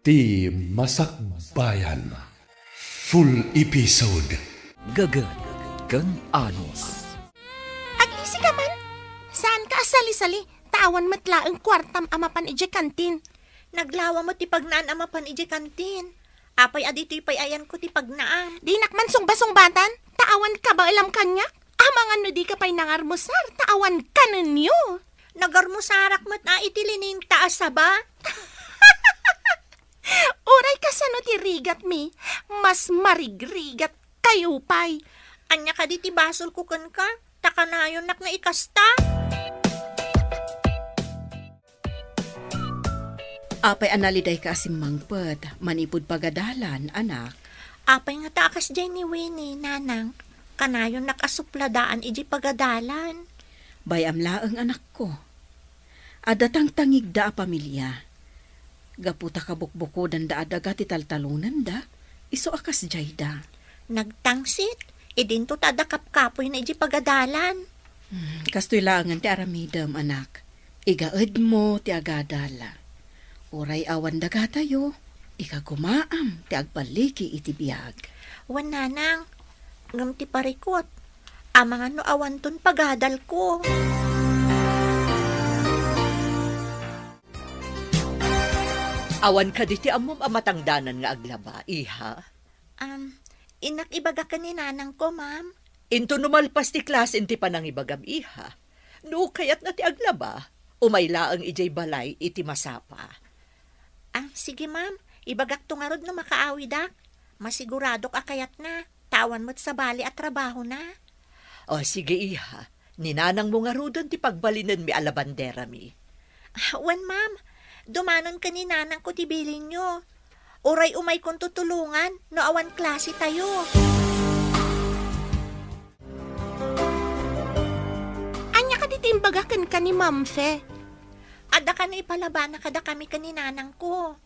Ti Masakbayan. Full episode. Gagad kang anos. Aglisi ka man. Saan ka asali-sali? Tawan matla ang kwartam amapan ije kantin. Naglawa mo ti pagnaan amapan ije kantin. Apay adito'y payayan ko ti pagnaam. Di nakman sungba-sungbatan. Tawan ka ba alam kanya? Amang ano di ka pa'y nangarmusar. Tawan ka ninyo. Nagarmusarak mat na itilining taas ba? Uray ka sa no ti rigat mi. Mas marigrigat kayo pa'y. Anya ka di ti basol ko kan ka. Takanayon nak na ikasta. Apay analiday ka asimmangpet, manipod pagadalan, anak. Apay nga taakas dyan ni Winnie, nanang. Kanayon nakasupladaan iji pagadalan. Bayam laeng anak ko. Adatang tangig da a pamilya. Gaputa kabukbuko dan da adaga ti taltalunan da. Iso akas jay da. Nagtangsit. Idin to tada kapkapoy na iji pagadalan. Kastoy laangan ti aramidam, anak. Igaed mo ti agadala. Uray awan daga tayo. Ika gumaam ti agbaliki iti biyag. Wan nanang. Ngam ti parikot. Amang ano awan ton pagadal ko. Awan ka di ti amom amatangdanan nga aglaba, iha. Inak ibaga ka ni nanang ko, ma'am. Into numalpas ti klas inti pa nang ibagam, iha. No kayat na ti aglaba, umayla ang ijay balay iti masapa. Sige ma'am. Ibagak to nga rod na makaawi dak. Masigurado ka kayat na. Tawan mo't sa bali at trabaho na. O sige, iha. Ninanang mo nga rodon ti pagbalinan mi alabandera mi. Wan ma'am. Dumanon ka ni nanang ko tibilin nyo. Uray umay kong tutulungan. No awan klase tayo. Anya ka ditimbagakan ka ni Ma'am Fe. Ada ka na ipalaba na kada kami ka ni nanang ko.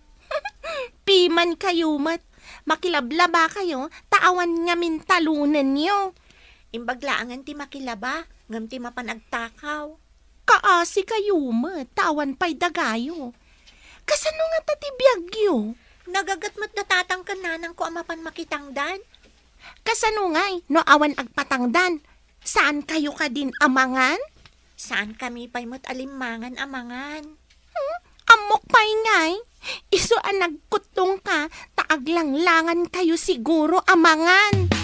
Piman kayo mat. Makilablaba kayo. Tawan nga mintalunan nyo. Imbaglaangan ti makilaba. Ngam ti mapanagtakaw. Kaasi kayo mat. Tawan pa'y dagayo. Kasano nga tatibiyag yo? Nagagat mo't natatang ka nanang ko amapan makitangdan. Kasano nga'y no awan agpatangdan? Saan kayo ka din amangan? Saan kami pa'y mo't alimangan amangan? Amok pa'y nga'y. Iso ang nagkutong ka, taaglanglangan kayo siguro amangan.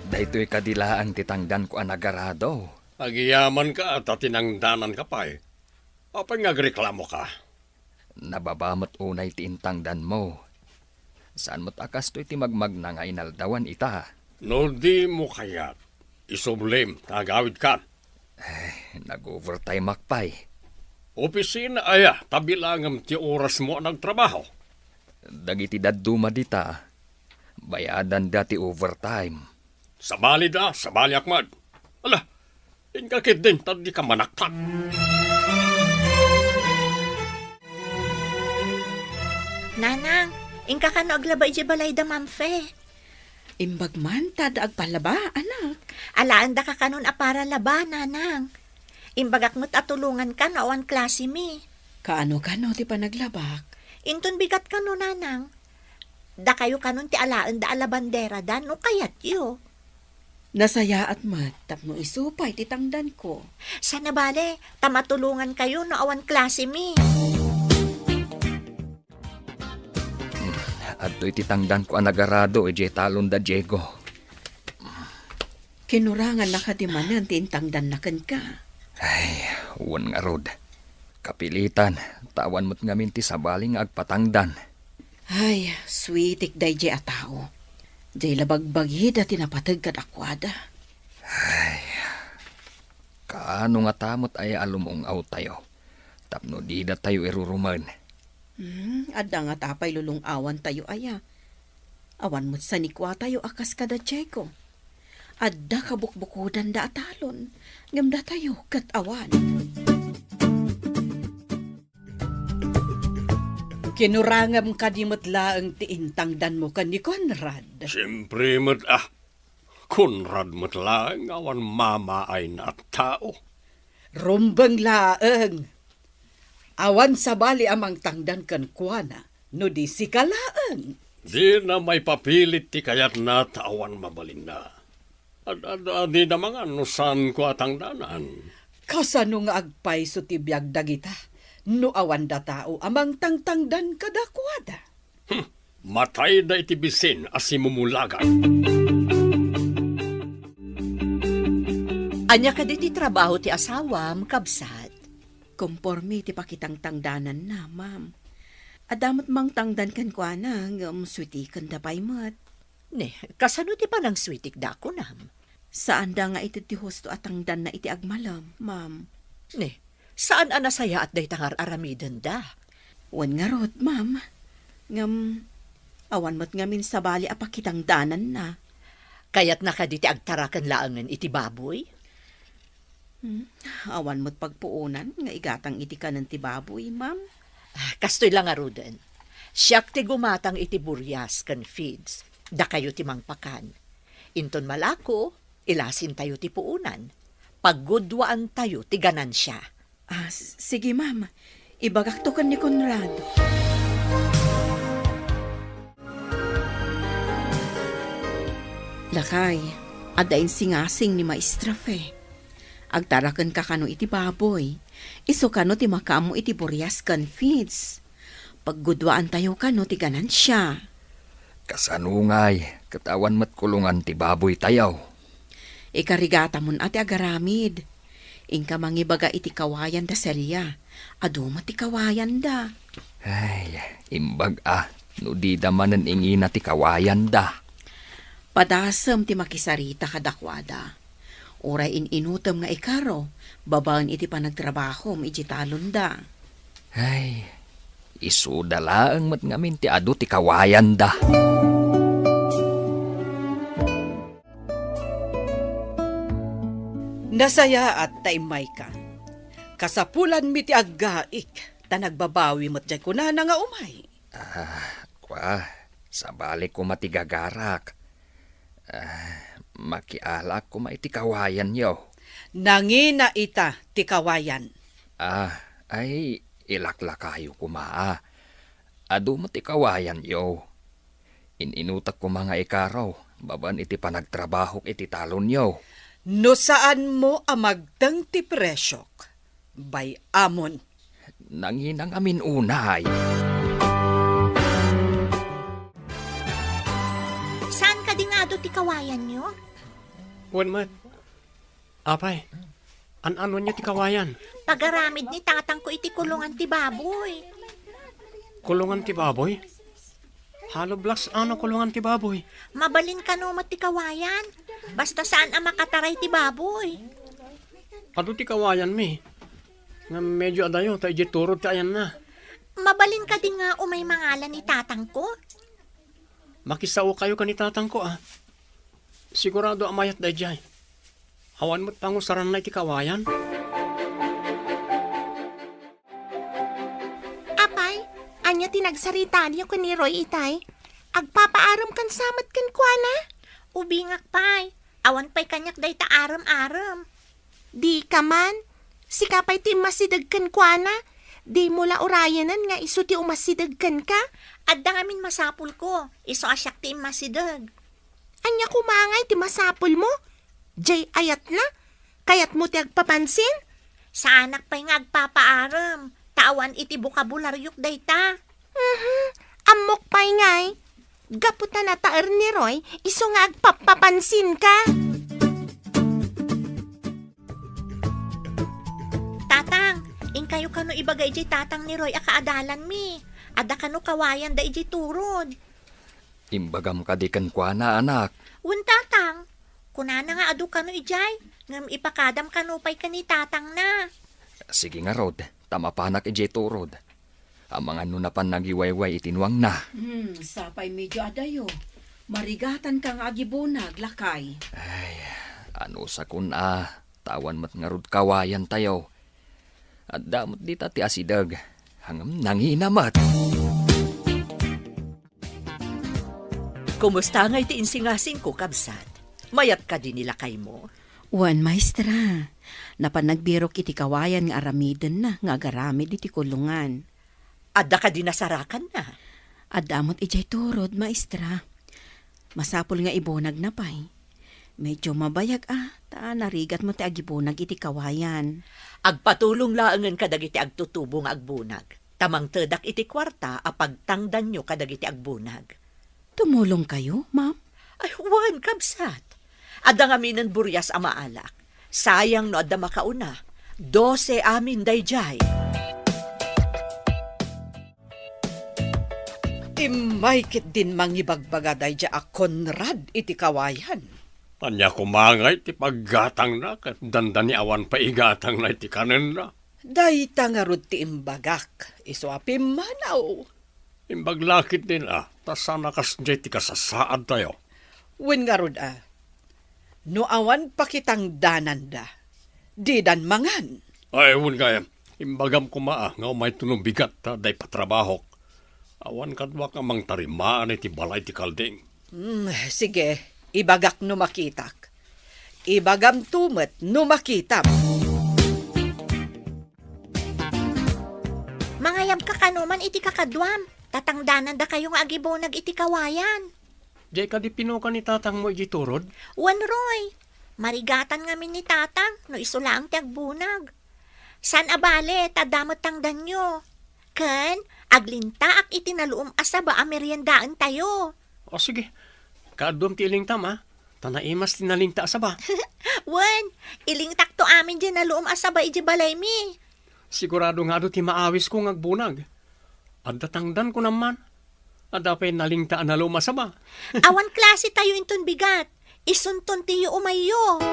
Dahito'y kadilaan titangdan ko anagarado. Agiyaman ka at tinangdanan ka pa eh. Apay nga reklamo ka? Nababamot unay ti intangdan mo. Saan mo't akas to'y ti magmag na nga inaldawan ita? No di mo kayat. Isublim, tagawid ka. Nag-overtime akpay. Opisina aya, tabi langam ti oras mo nagtrabaho. Dagiti daduma dita. Bayadan dati overtime. Sabali da, sabali akmad. Ala, inkakit din, tadi ka manaktan. Nanang, ingka ka no aglaba iji balay da mamfe. Imbagman, tada agpalaba, anak. Alaan da ka kanon apara laba, nanang. Imbagak mo't atulungan ka no awan klase mi. Kaano-kano ti panaglabak. Inton bigat ka no, nanang. Da kayo kanon ti alaan da alabandera da, no kayat yo. Nasaya at mat, tapno isupay ti tangdan ko. Sana bale, tamatulungan kayo no awan klase mi. At to'y titangdan ko anagarado ije talon da Diego. Kinurangan na kadimanan ti intangdan na kan ka. Ay, uwan nga rod. Kapilitan, tawan mo't ngamin ti sabaling agpatangdan. Ay, sweetik day je atao. Jay labagbagi da tinapatag kad akwada. Ay, kaano nga tamot ay alumong aw tayo. Tapno di da tayo iruruman. Adda nga tapay lulong awan tayo aya. Awan mo't sanikwa tayo akas kada Diego. Adda kabukbukudan da atalon. Ngamda tayo kat awan. Kinurangam ka di matlaang tiintangdan mo ka ni Conrad. Siyempre Conrad matlaang awan mama ay na tao. Rumbang laang. Awan sa bali amang tangdan kan kuana, no di si kalaan. Di na may papilit ti kayat na tawan mabalin na. Di na mga nusan ko atang danan. Kasano nga agpay so tibiyag dagita, no awan da tao amang tangtangdan kadakwada. Matay da iti bisin asimumulagan. Anya ka di ti trabaho ti asawam, kabsat. Komporme ti pakitang tangdanan na, ma'am. Adamot mang tangdan kan kwa na, switikan da pa'y mat. Ne, kasano ti pa ng switik da ko nam? Saan da nga iti ti husto at tangdan na iti agmalam, ma'am? Ne, saan anasaya at day tangar aramiden da? Wan nga rod, ma'am. Awan mo't ngamin sa bali apakitang danan na. Kaya't nakaditi agtarakan laangan iti baboy? Awan mo't pagpuunan, nga igatang iti ka ng tibaboy, ma'am. Kastoy lang aruden. Siyak ti gumatang iti buryas kan feeds. Da kayo ti mangpakan. Inton malako, ilasin tayo ti puunan. Paggudwaan tayo ti ganansya. Sige, ma'am. Ibagaktukan ni Conrad. Lakay, adain singasing ni Maestra Fe. Agtarakan ka kano iti baboy. Iso kano ti makamo iti buryas kan feeds. Paggudwaan tayo kano ti ganansya. Kasanungay, katawan mat kulungan ti baboy tayaw. Ikarigata mon ati agaramid. Ingka mangibaga iti kawayan da selya. Aduma ti kawayan da. Ay, imbag no di damanan ingina ti kawayan da. Padasem ti makisarita kadakwada. Uray inutom nga ikaro, babaan iti panagtrabaho iti talon da. Ay, isudalaang mat ngamin ti adu ti kawayan da. Nasaya at taimay ka. Kasapulan mi ti aggaik, ta nagbabawi mo't dyan ko na nga umay. Sa balik ko matigagarak. Makialak ko maiti kawayan yo. Nangina ita ti kawayan. Ay ilaklakayo ko maa. Adu mo ti kawayan yo. Ininutak ko mga ikaraw, baban iti panagtrabahok iti talon yo. No saan mo amagdang ti presyok? Bay amon. Nanginang amin unay. Saan ka dingado ti kawayan nyo? Wan mat. Apay, ano niya ti kawayan? Pagaramid ni tatang ko iti kulungan ti baboy. Kulungan ti baboy? Halo blaks ano kulungan ti baboy? Mabalin ka no ti kawayan. Basta saan ang makataray ti baboy. Ado ti kawayan mi. Nga medyo adayo, tayo turod ka ayan na. Mabalin ka din nga umay mangalan ni tatang ko. Makisao kayo ka ni tatang ko Sigurado amayat da jay. Awan mo't pangusaran na iti kawayan. Apay, anya tinagsarita niyo ko ni Roy itay. Agpapaaram kan samat kan kuana. Ubingak pay. Awan pay kanyak day ta aram-aram. Di ka man. Si kapay ti masidag kan kuana. Di mula urayanan nga iso ti umasidag kan ka. Adda ngamin masapul ko. Iso asyak ti masidag. Anya kumangay ti masapul mo. Jay ayat na. Kayat mo ti agpapansin. Sa anak pay nga agpapaaram. Tawan iti bukabularyok day ta. Amok pay ngay. Gaputa na taer ni Roy. Iso nga agpapapansin ka. Tatang, kayo kano ibagay iti tatang ni Roy akaadalan mi. Ada kano kawayan da iti turod. Imbagam kadikan kwa na anak. Un tatang, kunana nga adu kano ijay. Ngam ipakadam kano pay kani tatang na. Sige nga rod, tamapanak ijay turod. Ang mga nunapan nagiwayway itinuang na. Sapay medyo adayo. Marigatan kang agibunag, lakay. Ay, ano sa kun tawan mat nga rod kawayan tayo. At damot di ti asidag, hangam nanginamat. Kumusta nga iti insingasing ko, kabsat? Mayat ka din nila kay mo? Wan, maestra. Napanagbirok iti kawayan nga aramiden na nga agaramid iti kulungan. Adda ka dinasarakan na. Adamot ijay turod, maestra. Masapol nga ibunag na pay. Medyo mabayag ta narigat mo ti agibunag iti kawayan. Agpatulong laangan kadagiti agtutubo nga agbunag. Tamang tedak iti kwarta apagtangdan nyo kadagiti agbunag. Tumulong kayo, ma'am? Ay, wan, kabsat. Adda nga minan buryas amaalak. Sayang no adda makauna. 12 amin dayjay. Imaykit din mangibagbaga dayja a Conrad iti kawayan. Anya kumangay ti paggatang na kat dandani awan pa igatang na iti kanen na. Dayta nga rod ti imbagak, iso api manaw. Imbaglakit din tas sana kasjay ti kasasaad tayo. Wen nga rod no awan pa kitang danan da, di dan mangan. Ay, ewan kaya, imbagam ko nga may tunong bigat day patrabahok. Awan kadwa ka mang tarimaan iti balay ti kalding. Sige, ibagak no makitak. Ibagam tumet no makitam. Mangayab ka kanuman iti kakadwam. Tatangdanan da kayo nga agibunag iti kawayan. Jay ka di pinuka ni tatang mo iti turod? Wan Roy, marigatan ngamin ni tatang no isulaang ti agbunag. San abale, tadamot tangdan nyo. Ken, aglinta ak iti naluom asaba a meriendaan tayo. O sige, kaadom ti ilingtam tanaimas tinalingta asaba. Wan, ilingtak to amin dyan naluom asaba iti balay mi. Sigurado nga do ti maawis ko ngagbunag. At datangdan ko naman. Adapay nalingtaan na lumasaba. Awan klase tayo inton bigat. Isunton tiyo umayo.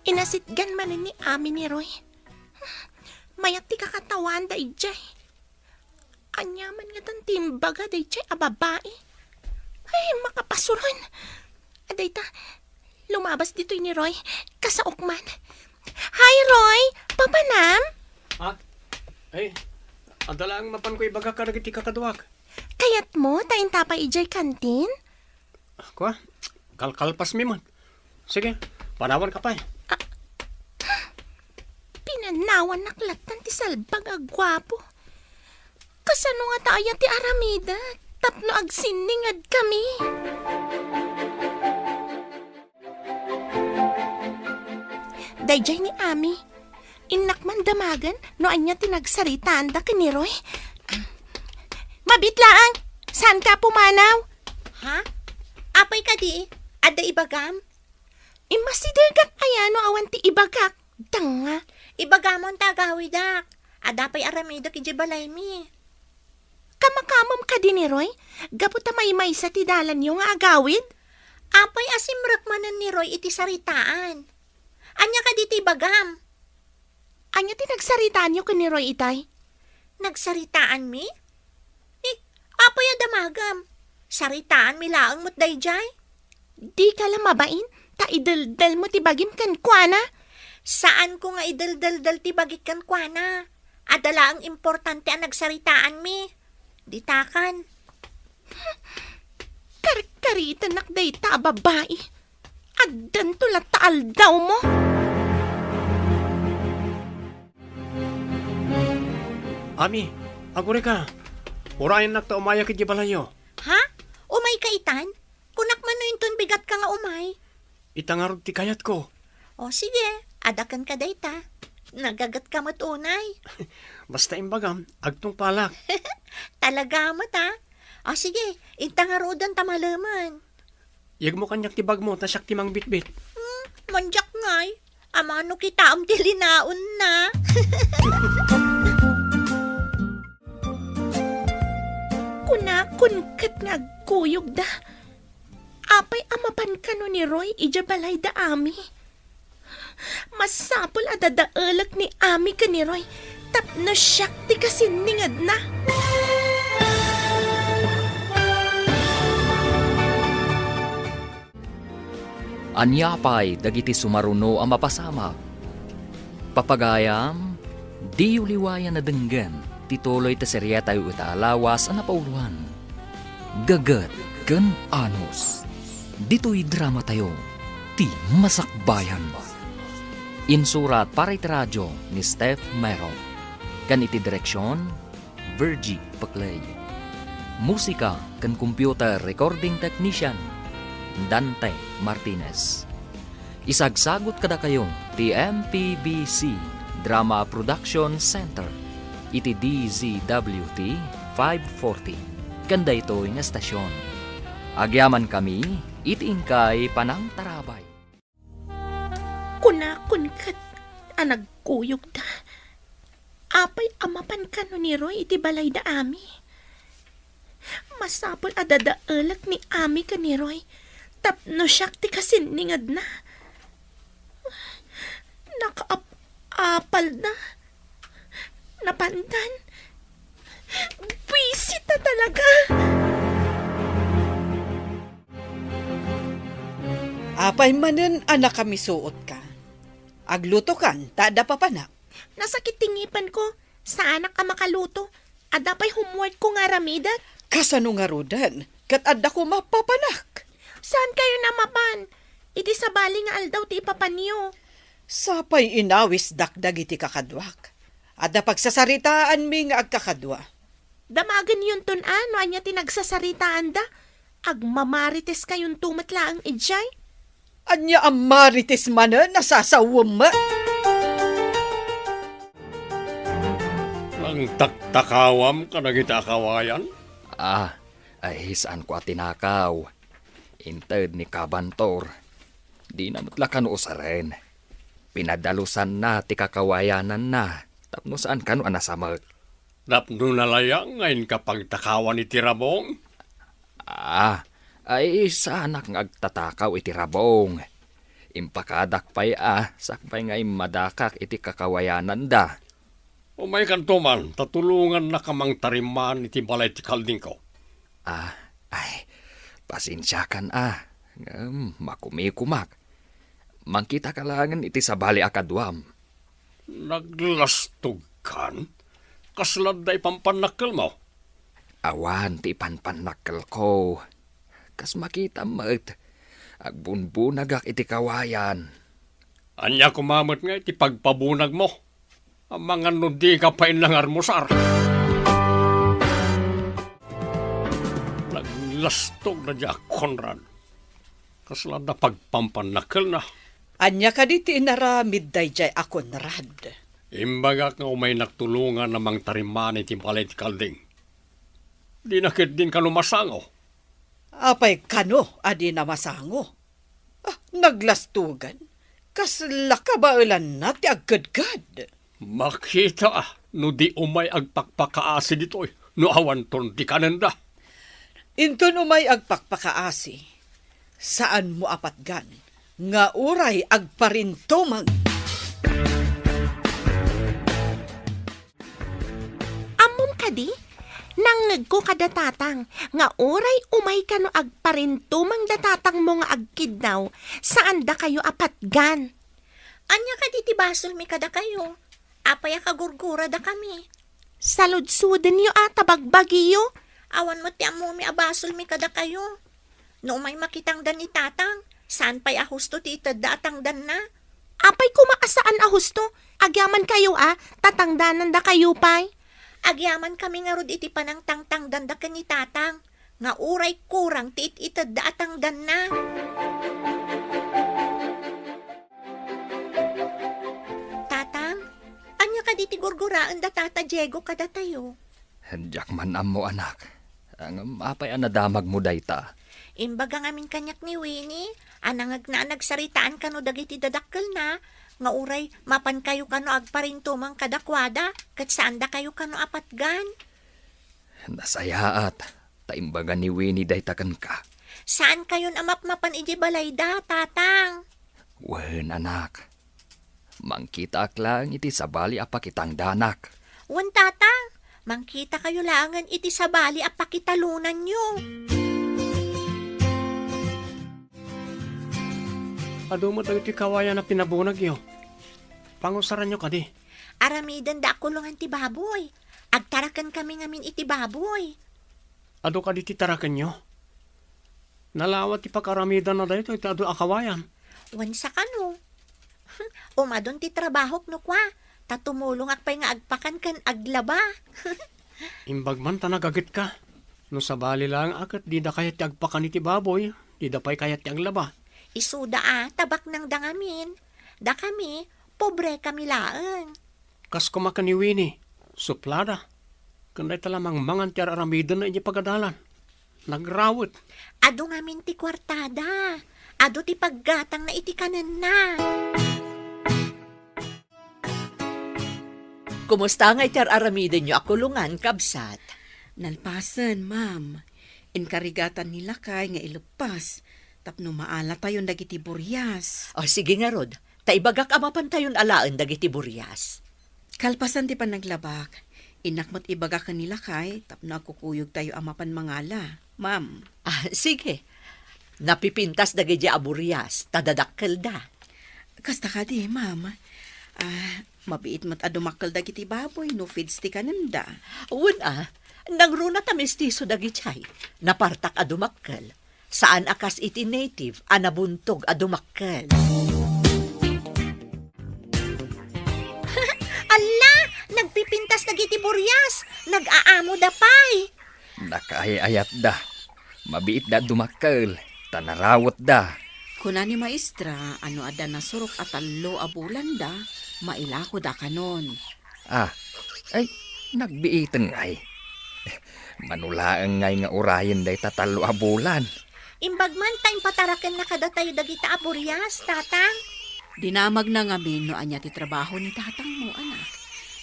Inasitgan man ni Ami ni Roy. Mayat ti kakatawan da ijay. Anyaman nga tan timbaga da ijay a babae. Ay, makapasuron. Aday ta, lumabas dito ni Roy, kasaok man. Hi, Roy! Papanam? Ay, adalang mapan ko ibaga ka nagiti kakadwak. Kayat mo, tayin tapay ijay kantin? Kwa, kalkalpas mi man. Sige, panawan ka pa Pinanawan naklatan ti salbag agwapo. Kasano nga tayo ti aramida? Tapno agsiningad kami. Dayjay ni Ami, inakman damagan no anya tinagsaritaan da kini Roy. Mabitlaang, saan ka pumanaw? Ha? Apay ka di? Ada ibagam? Imasidergak ayano awan ti ibagak. Tanga. Ibagamon tagawidak. Adapay aramida ki balay mi. Kamakamam ka din ni Roy? Gaputa may sa tidalan yung agawid? Apay asimrakmanan ni Roy iti saritaan. Anya ka diti bagam? Anya tinagsaritaan yung ni Roy itay? Nagsaritaan mi? Apay adamagam. Saritaan mi laang mo't dayjay? Di ka lang mabain? Ta idaldal mo ti bagim kan kuana? Saan ko nga idaldaldal ti bagik kan kuana? Adala ang importante ang nagsaritaan mi. Ditakan. Karkaritan nakday ta babae. Addan tulat taal daw mo. Ami, agure ka. Urayan nakta umaya kiti balayo. Ha? Umay ka itan? Kunak man no inton bigat ka nga umay. Itangarod ti kayat ko. O sige, adakan ka dayta. Nagagat ka matunay. Basta imbagam, agtong palak. Talaga mata. O sige, intangarodan tamalaman. Yag mo kanyak tibag mo, tasyak timang bitbit. Manjak ngay. Amano kita am tilinaon na. Kunkat nga agkuyog da. Apay amapan ka no ni Roy, ija balay da Ami. Masapol adadaalak ni Ami ka ni Roy. Tapno siyak ti kasiningad na. Anyapay dagiti sumaruno ang mapasama. Papagayam, di uliwayan na denggan, tituloy ta serya tayo itaalawas ang napauluan. Gagat kan anos. Dito'y drama tayo, ti Masakbayan. Insurat para iti radyo ni Steph Mero. Kan iti direksyon, Virgie Paclay. Musika kan computer recording technician, Dante Martinez. Isagsagot kada kayo ti MPBC Drama Production Center iti DZWT 540 kanda ito'y nga stasyon. Agyaman kami iti ingkay Panang Tarabay. Kunakun kat anagkuyog da. Apay amapan ka no ni Roy iti balay da ami. Masapol adadaalat ni ami ka ni Roy. Tapno siyak ti kasiningad na. Nakaapal na. Napandan. Visit na talaga. Apay manen anak kami suot ka. Agluto kan, tada papanak. Nasakit tingipan ko. Sa anak ka makaluto. Adapay homework ko nga ramidat. Kasano nga rodan, kat adda ko mapapanak. Saan kayo namapan? Iti sa bali nga aldaw ti ipapanyo. Sapay inawis dakdag iti kakadwak. Adda pagsasaritaan mi nga agkakadwa. Damagan yun ton ano, anya tinagsasaritaan da. Agmamarites kayong tumatla ang ijay. Anya ang marites manen nasasawam ma. Ang taktakawam ka nagita kawayan? Ay saan ko atinakaw. Inted ni Kabantor. Di na matlakan usaren. Pinadalusan na ti kakawayanan na. Tapno saan kano anasamag. Napno nalayang ngayon kapag takawan iti Rabong? Ay sanak nga agtatakaw iti Rabong. Impakadak pa'y sakpay nga'y madakak iti kakawayanan da. O may kantuman, tatulungan na kamang tariman iti balay ti kalding ko. Pasensya kan makumikumak. Mangkita ka langan iti sabali akadwam. Naglastog kan? Kaslad da ipampanakil mo? Awan ti panpanakil ko. Kas makita mat. Agbunbunagak iti kawayan. Anya kumamot nga iti pagpabunag mo. Ang mga nudi ka pa lang armusar. Naglastog na diya, Conrad. Kaslad na pagpampanakil na. Anya ka diti inaramid dayjay a Conrad. Imbaga nga umay nagtulungan namang tariman iti balay ti kalding. Di nakit din ka lumasango. Apay kano adi na masango. Naglastugan. Kasla ka ba ulan na ti aggadgad? Makita no di umay agpakpakaasi dito no awan ton di kananda. Inton umay agpakpakaasi. Saan mo apatgan? Nga uray agparintomang. Amom kadi? Nangag ko kada tatang, nga oray umay ka no agparintumang datatang mo nga agkidnaw, saan da kayo apatgan? Anya ka diti basol mi kada kayo. Apaya kagurgura da kami. Saludsuden yo tabagbagyo. Awan mo ti amo mi abasol mi kada kayo. No may makitang dan ni tatang, saan pa'y ahusto ti itadda atang dan na? Apay kumaasaan ahusto, agyaman kayo tatangdanan da kayo pay. Agyaman kami nga rod iti panang tangtang danda ka ni tatang. Nga uray kurang ti itadda atang dan na. Tatang, anya ka diti gurguraan da tata Diego kada tayo? Diyak man mo anak. Ang apay anadamag mo dayta. Imbaga ngamin kanyak ni Winnie, anangag na nagsaritaan kano dagiti dadakkel na, nga uray mapan kayo kano agparintumang kadakwada, kat saan da kayo kano apatgan? Nasayaat, taimbaga ni Winnie daytakan ka. Saan kayo amap-mapan iji balay da, tatang? Wen anak, mangkita lang iti sabali apakitang danak. Wen tatang, mangkita kayo langan iti sabali apakitalunan nyo. Ado mo iti kawayan na pinabunag yo. Pangusaran nyo kadi. Aramidan da kulungan ti baboy. Agtarakan kami ngamin iti baboy. Ado ka di titarakan nyo? Nalawat ti pakaramida na dito, iti adu akawayan. Wan sa kano. Umadon ti trabahok no kwa. Tatumulong akpay nga agpakan kan aglaba. Imbag man tanagagit ka. No sabali lang akat, di da kayat ti agpakan iti baboy, di da pa'y kayat ti aglaba. Isuda tabak ng dangamin. Da kami, pobre kami laeng. Kas kumakaniwini, suplada. Kanday talamang mangan ti aramida na inyo pagadalan. Nagrawit. Ado ngamin ti kwartada. Ado ti paggatang na iti kanan na. Kumusta nga iti aramiden nyo akulungan, kabsat? Nalpasan, ma'am. Inkarigatan nila kay nga ilupas. Tapno maala tayo dagiti buryas. O sige nga rod, taibagak amapan tayon alaan dagiti buryas. Kalpasan ti panaglabak. Inakmat ibagak nila kay tapno akukuyog tayo amapan mangala. Ma'am. Sige. Napipintas dagiti aburyas, tadadakkel da. Kasta ka di, ma'am. Mabiit mat adumakkel dagiti baboy no feeds ti kananda. Una, nangruna ta mestizo dagiti napartak adumakkel. Saan akas iti native anabuntog adumakkel. Ala, nagpipintas dagiti buryas. Nag-aamo da pay. Nakaayayat da. Mabiit da dumakkel. Tanarawat da. Kuna ni maestra, ano ada nasurok at talo abulan da, mailako da kanon. Ay, nagbiitan ngay. Manulaang ngay nga urayan day tatalo abulan. Imbag man tayong patarakan na kada tayo dagita aburyas, tatang. Dinamag na ngamin no anya ti trabaho ni tatang mo, anak.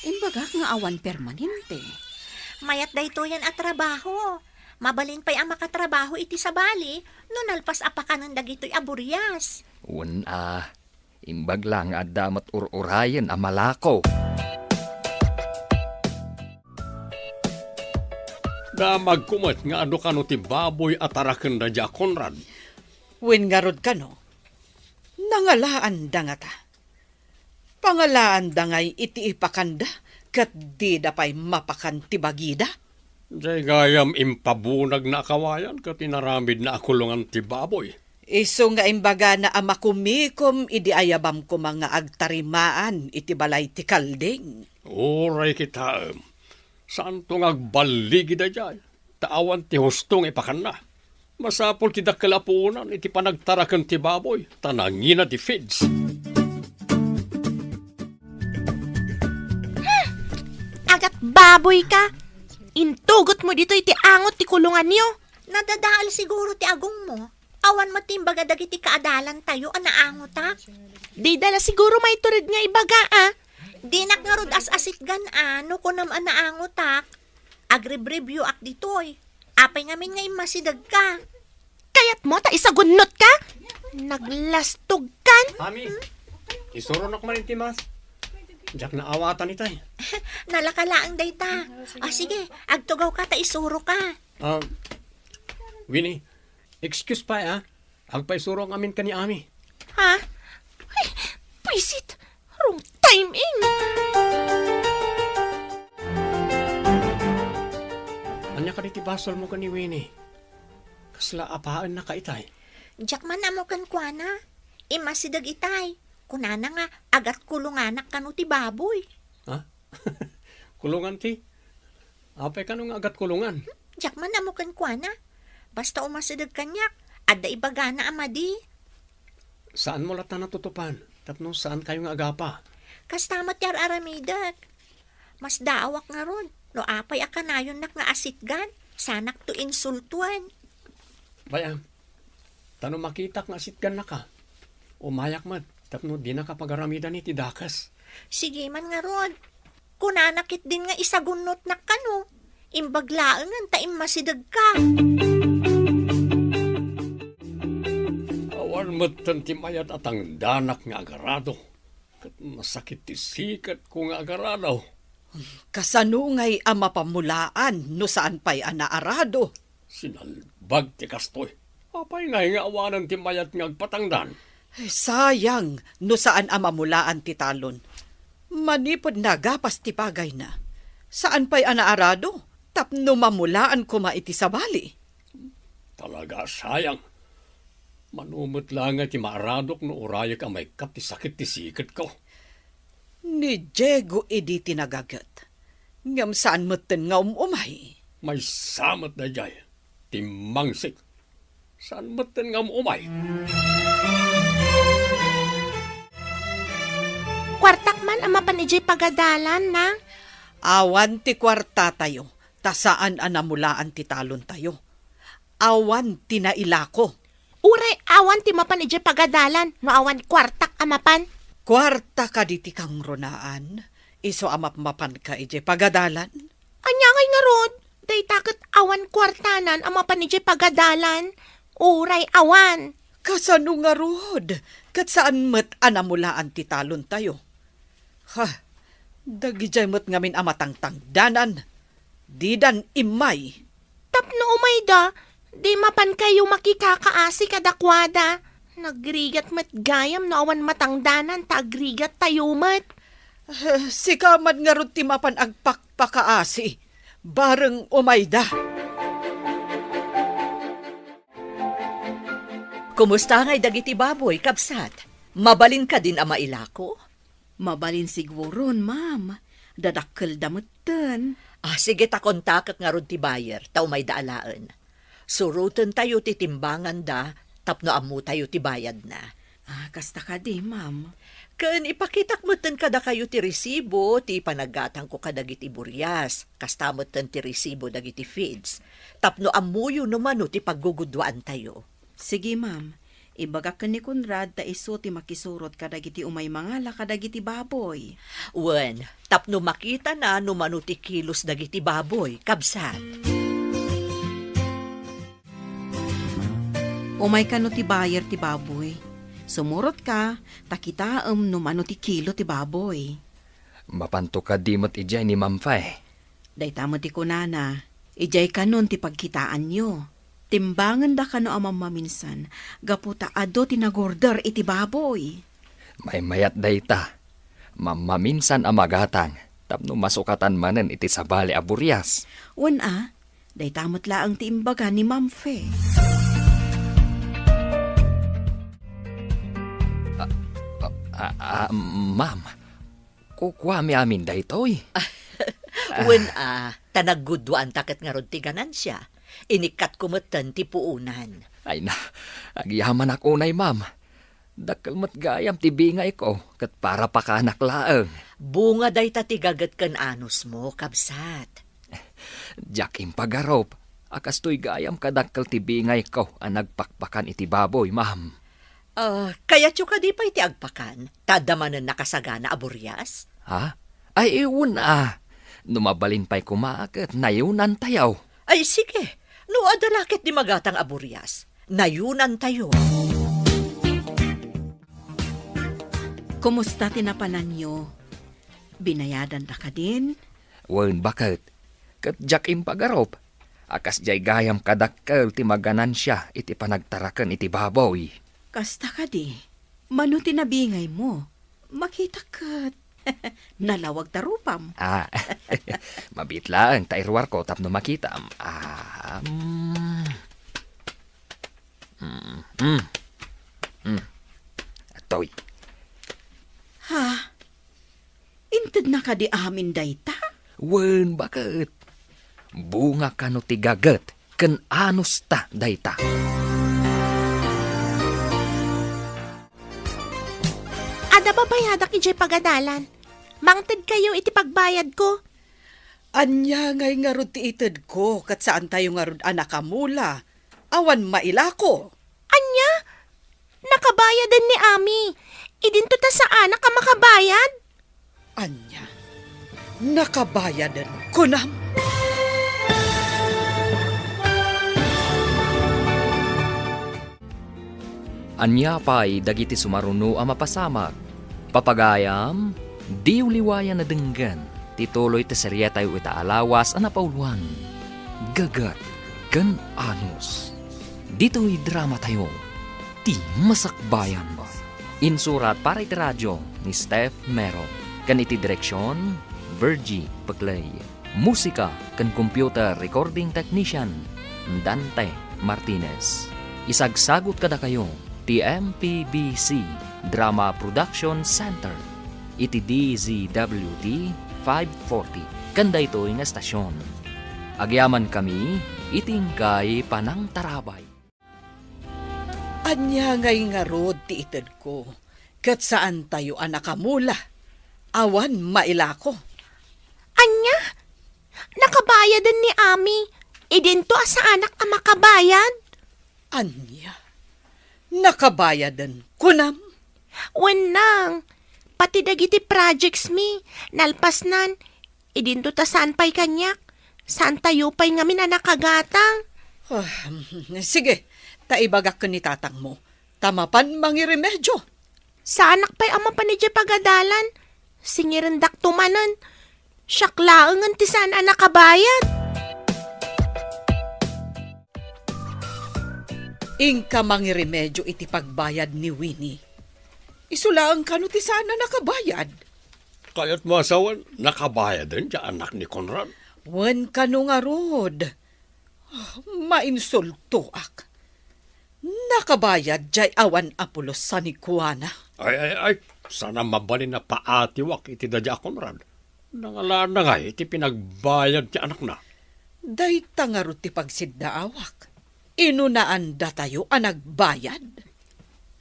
Imbagak nga awan permanente. Mayat dayto yan at trabaho. Mabalin pa'y ang makatrabaho iti sabali, no nalpas apakanan dagito'y aburyas. Imbag lang at damat ur-urayan amalako. Damag kumat nga ado kano ti baboy at arakan da dya, Conrad. Wen nga rod ka no? Nangalaan da nga ta. Pangalaan da ngay iti ipakanda, kat di da pa'y mapakan ti bagida. Jay gayam impabunag na kawayan ka tinaramid na akulungan ti baboy. Iso nga imbaga na amakumikom idi ayabam ko mga agtarimaan iti balay ti kalding. Oray kita, saan tong agbaligi da dyan? Taawan ti hustong ipakan na. Masapol ti dakalapunan iti panagtarakan ti baboy, tanangina ti feeds. Agat baboy ka. Intugot mo dito iti angot ti kulungan niyo. Nadadaal siguro ti agong mo. Awan matimbaga dagiti kaadalan tayo anaangot ta. Di dala siguro may turid nga ibaga Dinak nga rod as-asit gan no kunam anaangot ta. Agrib-review ak ditoy. Apay ngamin nga imasidag ka. Kayat mo ta isagunot ka? Naglastog kan? Mami, isuronok man iti mas. Diyak na awatan itay. Nalakalaang dayta. Sige, agtugaw ka ta isuro ka. Winnie, excuse pa agpaisuro ang amin ka ni Ami. Ha? Ay, pisit. Wrong timing. Anya ka diti basol mo ka ni Winnie. Kasla apaan na ka itay. Diyak man amukan kwa na. Imasidag itay. Kunana nga, agat kulunganak kanu ti baboy. Ha? Kulungan ti? Apay ka nung agat kulungan? Diyak man amukan kwa na. Basta umasidag kanyak, adda ibagana amadi. Saan mo lata natutupan? Tapno saan kayong agapa? Kastamat yar aramidag. Mas daawak nga ron. No apay akanayon nak nga asitgan. Sanak to insultuan. Bayam, tanong makitak nga asitgan na ka. Umayak man. Tapno di na kapagaramida ni tidakas. Sige man nga ron. Kunanakit din nga isagunot na kano. Imbaglaan nga taim masidag ka. Awan mo't tantimayat at ang danak nga agarado. Kat masakit ti sikat ko nga agarado. Kasanungay ama pamulaan no saan pa'y anaarado. Sinalbag ti kastoy. Apay nga awanan ti mayat nga agpatangdan. Sayang no saan ama mulaan ti talon. Manipod na gapas ti pagay na. Saan pa'y anaarado? Tapno mamulaan ko maiti sabali. Talaga sayang. Manumot lang nga ti maaradok no uraya ka may kat ti sakit ti sikat ko. Ni Diego idi tinagagat. Ngam saan moten nga umay. May samat na jay. Timangsik. Saan matan nga umay? Kwartak man ang mapanijay pagadalan na. Awan ti kwarta tayo, tasaan anamulaan ti talon tayo. Awan ti nailako. Uray awan ti mapanijay pagadalan, no awan kwartak amapan. Kwarta ka di ti kang ronaan, iso amapmapan ka ije pagadalan. Anya ngay nga rod, day takot awan kwartanan ang mapanijay pagadalan. Uray awan. Kasano nga rod, kat saan met anamulaan ti talon tayo. Ha, dagijay met ngamin amatangtangdanan, didan imay. Tapno umay da, di mapan kayo makikakaasi kadakwada. Nagrigat mat gayam no awan matangdanan, tagrigat tayo mat. Sikaman nga rod ti mapan agpakpakaasi, bareng umayda. Kumusta ngay dagiti baboy, kabsat? Mabalin ka din ama ilako? Mabalin siguro, ma'am. Dadakkel damutan. Sige ta kontakak nga rod ti bayer, tao may daalaan. Suruten tayo ti timbangan da, tapno amu tayo ti bayad na. Kasta ka di, ma'am. Ken ipakitak moten kada kayo ti resibo, ti panaggatang ko kadagiti buryas, kasta moten ti resibo dagiti feeds. Tapno amuyo numano ti paggugudwaan tayo. Sige, ma'am. Ibagak ka ni Conrad ta iso ti makisurot kadagiti umay mangala kadagiti baboy. Wen, tapno makita na numano ti kilos dagiti baboy, kabsat. Umay ka no ti bayer ti baboy. Sumurot ka, takitaam numano ti kilo ti baboy. Mapanto ka dimot ijay ni Mamfay. Day tamo ti kunana, ijay ka nun ti pagkitaan nyo. Timbangan da ka no amam maminsan, gaputa ado tinagorder iti baboy. May mayat dayta. Mamaminsan amagatang, tapno masukatan manen iti sabali a buryas. Day tamot laang ti imbaga ni Mamfe. Ma'am, kukwa mi amin daytoy. Wen tanaggudwaan taket nga rod ti ganansya. Inikat kumatan ti puunan. Ay na, agyaman ako nay, ma'am. Dakal mat gayam ti bingay ko, kat para pa ka naklaang. Bunga day ta ti gagat kan anos mo, kabsat. Jakim pagarop, akas to'y gayam kadakal ti bingay ko, ang nagpakpakan iti baboy, ma'am. Kaya tyo ka di pa iti agpakan, tadamanan nakasagana aburyas? Ha? Ay iwan Numabalin pa'y kumakat, nayunan tayaw. Ay sige, no adalakit di magatang aburyas, nayunan tayo. Kumusta tinapanan nyo? Binayadan na ka din? Wen bakit? Kat jakim pagarop, akas jay gayam kadakkel ti maganansya iti panagtaraken iti baboy. Kasta ka di, mano tinabingay mo, makita kat. Nalawag tarupam. Mabitlaan, tairwar ko tapno makita. Atoy. Ha? Inted na ka di amin dayta? Wen, bakit? Bunga ka no tigagat, ken anus ta dayta. Ada babayadak ijay pagadalan. Mangted kayo iti pagbayad ko. Anya ngay nga rod ti ited ko, kat saan tayo nga rod anakamula. Awan mailako. Anya? Nakabayadan ni Ami. Idinto ta sa anak ka makabayad? Anya, nakabayadan ko na. Anya pa'y dagiti sumaruno a mapasamak. Papagayam, di uliwayan na denggan. Tituloy ti serya tayo itaalawas a napauluan. Gagat, gan anus. Dito'y drama tayo. Ti masakbayan ba? Insurat para iti radyo ni Steph Mero. Kan iti direksyon, Virgie Paglay. Musika kan computer recording technician, Dante Martinez. Isagsagot kada kayo ti MPBC Drama Production Center iti DZWD 540 kanda ito nga estasyon. Agyaman kami itingkay panang tarabay. Anya ngay nga rod ti ited ko, kat saan tayo anakamula, awan mailako. Anya? Nakabayadan ni Ami. Idinto sa anak ang makabayad. Anya, nakabayadan kunam. Wenang, pati dagiti projects mi, nalpasnan. Idinto ta saan pa'y kanyak. Saan tayo pa'y ngamin na nakagatang. Sige, taibagak ka ni tatang mo. Tamapan mangiremedyo. Sa anak pa'y ama pa ni Jay pagadalan. Singirendak tumanan. Syaklaangan ti saan ang nakabayad. Ingka mangiremedyo iti pagbayad ni Winnie. Isulaang kano ti sana nakabayad. Kaya't masawan, nakabayad din siya anak ni Conrad. Wen kano nga rod. Mainsulto ak. Nakabayad jay awan apulos sa ni Kuana. Ay, sana mabalin na paatiwak iti dadya Conrad. Nangalaan na nga iti pinagbayad ti anak na. Day tangarot ti pagsiddaawak. Inunaan da tayo ang nagbayad.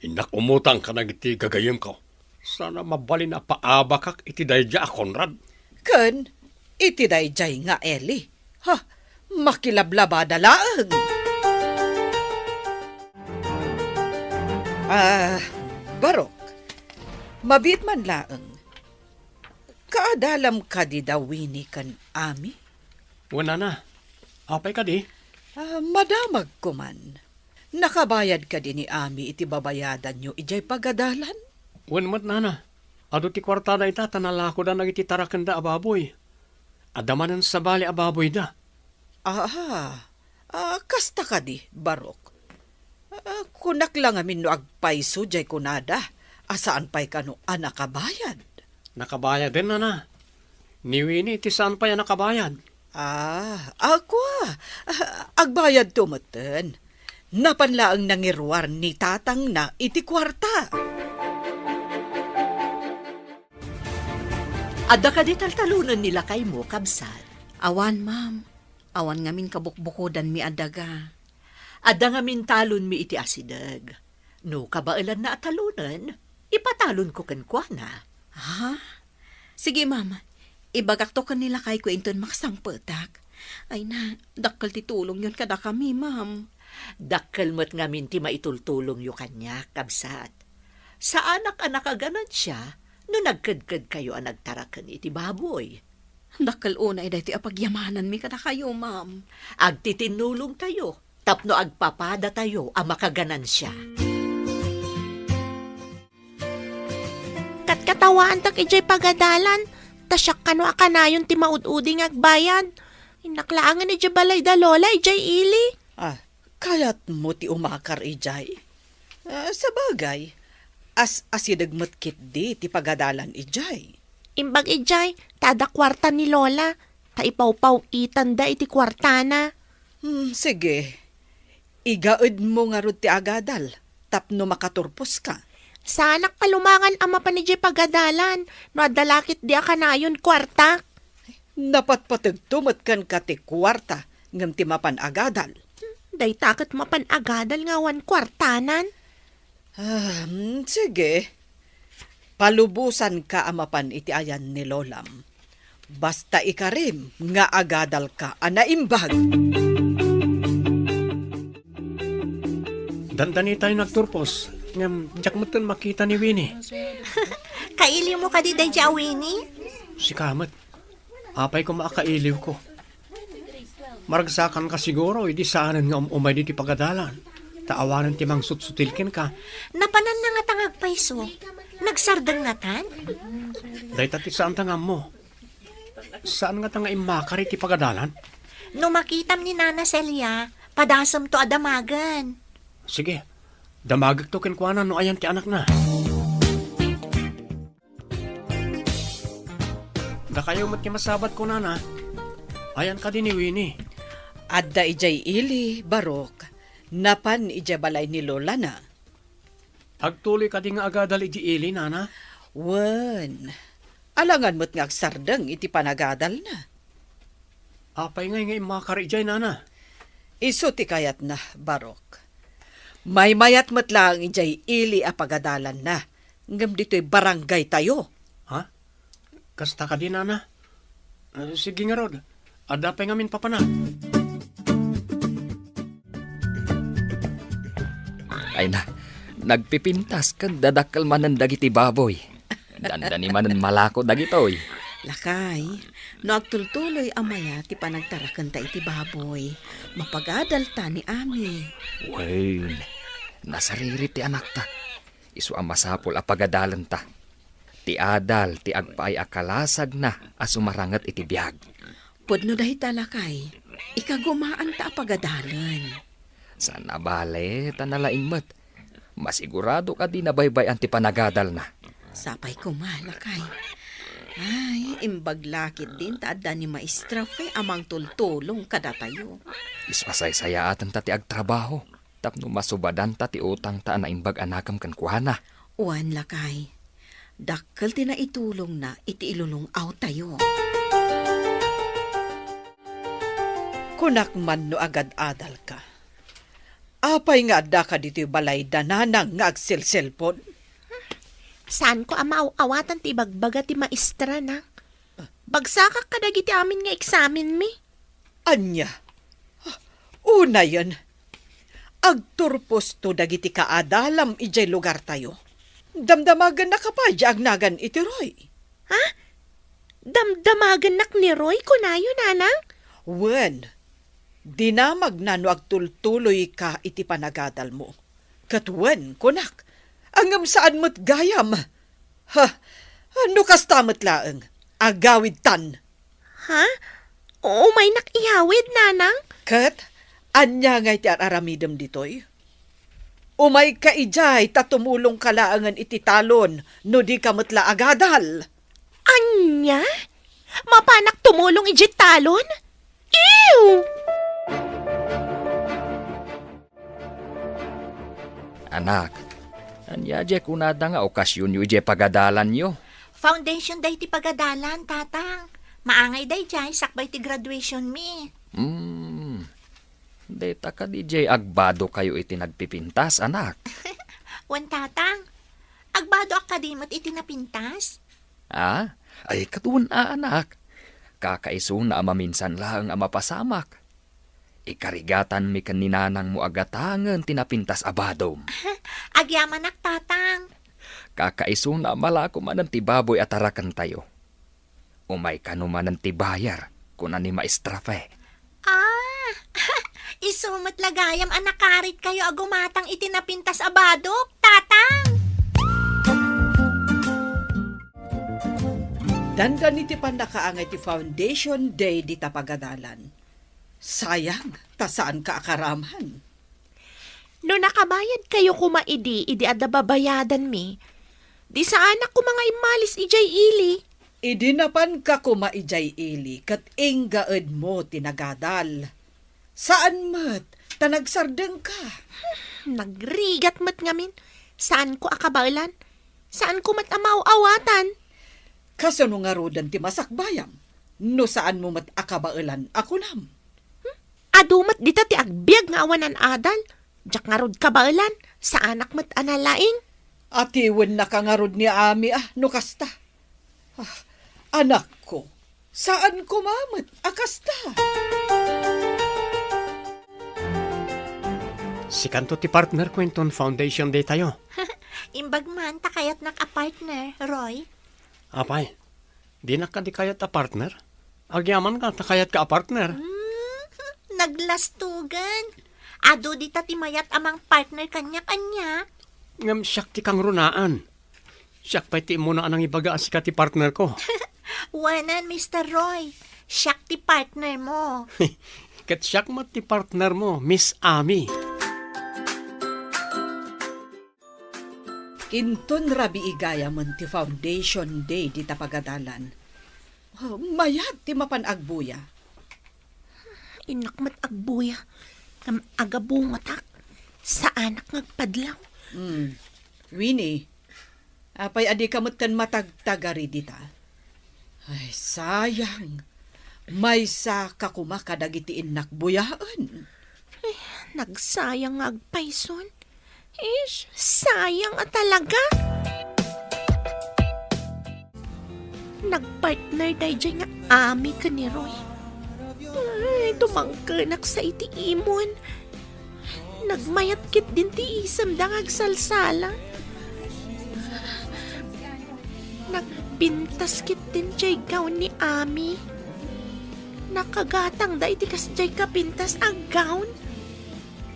Inak umutang ka na iti gagayim ko. Sana mabalin na paabakak iti dadya Conrad. Ken, iti day jay nga Eli. Ha, makilablabada laeng. Barok, mabit man laeng. Kaadalam ka di daw Winnie kan Ami? Wala na. Apay ka di. Madamag ko man. Nakabayad ka din ni Ami iti babayadan nyo ijay pagadalan? Wenmat na na. Ado ti kwartada ita tanalako da nagiti tarakanda ababoy. Adamanan sa bali ababoy da. Kasta ka di, Barok. Kunak lang amin no agpaiso jay kunada. Asaan pa'y kano anakabayad? Nakabayad din na na. Ni Winnie, ti saan pa yan nakabayad? Ako agbayad tumuten. Napanlaang nangirwar ni tatang na iti kwarta. Adda ka di taltalunan nila kay mo, kabsat. Awan, ma'am. Awan ngamin kabukbukodan mi adaga. Adda nga mintalon mi iti asidag. No kabailan na atalunan, ipatalon ko kenkwana. Ha? Sige, ma'am. Ibagak to kanila kay kwenton makasangpetak. Ay na, dakkel ti tulong yun kada kami, ma'am. Dakkel mo't nga minti maitultulong yu kanya, kabsat. Sa anak-anak aganan siya, no nagkadkad kayo ang nagtarakan iti baboy. Dakkel una iday ti apagyamanan mi kada kayo, ma'am. Agtitinulong tayo, tapno agpapada tayo ang makaganan siya. Katkatawaan tak ijay pagadalan. Tasyak kano akanayon ti maud-uding agbayad. Inaklaangan ni Jay balay da lola ijay ili. Kayat mo ti umakar ijay. Sa bagay, asidagmat kit di ti pagadalan ijay. Imbag ijay, tada kwarta ni lola. Taipaw-paw itan da iti kwartana. Sige. Igaed mo nga rod ti agadal. Tapno makaturpos ka. Sa anak palumangan ama pa ni Jay pagadalan. No adalakit di akanayon kwarta. Napatpatagtumat kan ka ti kwarta ngam ti mapan agadal. Day takot mapan agadal ngawan kwartanan. Sige. Palubusan ka amapan iti ayan ni Lolam. Basta ikarim nga agadal ka anaimbag. Dandani tayo nagturpos. Ngam, jak mo makita ni Winnie. Kaili mo ka di day Winnie? Si Kamat. Apay ko maakailiw ko. Maragsakan ka siguro, hindi saanan nga umay di pagadalan. Taawanan ti mang sutsutilkin ka. Napanan na nga tangag paiso. Nagsardang nga tan? Day tati saan tanga mo? Saan nga tanga imakari ti pagadalan? No makitam ni Nana Celia, padasam to adamagan. Sige, damagag to kenkwana no ayan ti anak na. Da kayo mat masabat ko nana. Ayan ka din ni Winnie. Adda ijay ili, Barok. Napan ija balay ni Lola na. Agtuloy ka di nga agadal iti ili, nana. Wen, alangan mo't nga agsardeng iti panagadal na. Apay ngay makari jay, nana. Iso ti kayat na, Barok. May mayat mo't lang ijay ili a pagadalan na. Ngam dito'y barangay tayo. Ha? Kasta ka di, nana. Sige nga, Rod. Adapay ngamin papana. Ay na, nagpipintas kag dadakkel manan dagiti baboy. Dandani manan malako dagitoy. Lakay, no agtultuloy amaya ti panagtarakan ta iti baboy. Mapagadal ta ni Ami. Wen, nasariri ti anak ta. Isu ang masapol a pagadalan ta. Ti adal, ti agpaay akalasag na asumarangat iti biyag. Pudno dahita lakay, ikagumaan ta a pagadalan. Sana bale, tanalaing mat. Masigurado ka di nabaybay ang ti panagadal na. Sapay ko malakay. Ay, imbaglakit din taadda ni Maestra Fe amang tultulong kada tayo. Ispasaysaya atan ta ti agtrabaho. Tapno masubadan ta ti utang ta na imbag anakam kan kuhana. Uwan lakay, dakkel ti na itulong na iti ilulong out tayo. Kunak man no agad adal ka. Apay nga adda ka dito'y balay dananang nga agsil-selpon. Saan ko amaaw-awatan ti bagbaga ti maestra na? Bagsakak ka dagiti amin nga eksamen mi. Anya, una yan. Agturpos to dagiti kaadalam ijay lugar tayo. Damdamagan na kapadya agnagan iti Roy. Ha? Damdamagan nak ni Roy kunayo, nanang? Wen, dinamag na no agtultuloy ka iti panagadal mo. Katwen, kunak, angam saan mo't gayam. Ha, ano kastamot laeng, agawid tan. Ha? Oo, may nakiyawid, nanang? Kat, anya nga iti aramidem ditoy. Umay ka ijay, tatumulong kalaangan iti talon, no di kamutla agadal. Anya? Mapanak tumulong ijit talon? Ew! Anak, anya je kunada nga okasyon yu je pagadalan yo. Foundation day ti pagadalan, tatang. Maangay day jay, sakbay ti graduation mi. Deta ka di je agbado kayo iti nagpipintas, anak. Wan tatang, agbado akadimot iti napintas. Ah, ay katun anak. Kakaiso na maminsan lang ang mapasamak. Ikarigatan mi kaninanang mo agatangan tinapintas abadom. Agyamanak, tatang. Kakaiso na malako man ang tibaboy at arakan tayo. Umay kanuman ang tibayar kung ani Maestra Fe. Ah, isumot lagayam anakarit kayo agumatang itinapintas abadok, tatang. Dandan iti pandakaangay ti Foundation Day di tapagadalan. Sayang, tasaan ka akaraman. No nakabayad kayo kumaidi, idi adda babayadan mi. Di sa anak ko mga imalis ijay ili. Idinapan ka kumaijay ili, kat inggaed mo tinagadal. Saan mat, tanagsardeng ka. Nagrigat mat ngamin. Saan ko akabalan? Saan ko mat amaw-awatan? Kasano nga rodan ti masakbayam, no saan mo mat akabailan ako nam. Adumat dita ti agbyag nga awanan adal. Jak nga rod kabalan, sa anak mat analaing. Atiwen na kangarod ni Ami no kasta. Anak ko, saan ko mamat akasta? Si kanto ti partner ko inton Foundation Day tayo. Imbag man, takayat nak a partner, Roy. Apay, di na ka di kayat a partner? Agyaman ka, takayat ka a partner. Naglastugan. Ado di tatimayat amang partner kanya-kanya. Ngam siyak ti kang runaan. Siyak pa'y ti mo na anang ibaga si ka ti partner ko. Wanan, Mr. Roy. Siyak ti partner mo. Kat siyak mo ti partner mo, Miss Ami. Inton rabi igaya man ti Foundation Day di tapagadalan. Mayat ti mapanagbuya. Inakmat agbuya. Kam agabungatak. sa anak ngagpadlaw. Winnie, apay adi kamutan matagtagari dita. Ay, sayang. May sa kakumakadagitiin nakbuyaan. Nagsayang agpayson. Ish, sayang talaga. Nagpartner day dyan nga ami ka ni Roy. Ay, tumangkanak sa itiimon. Nagmayat kit din ti isam dangag salsala. Nagbintas kit din jay gown ni ami. Nakagatang da iti kas jay kapintas ang gown.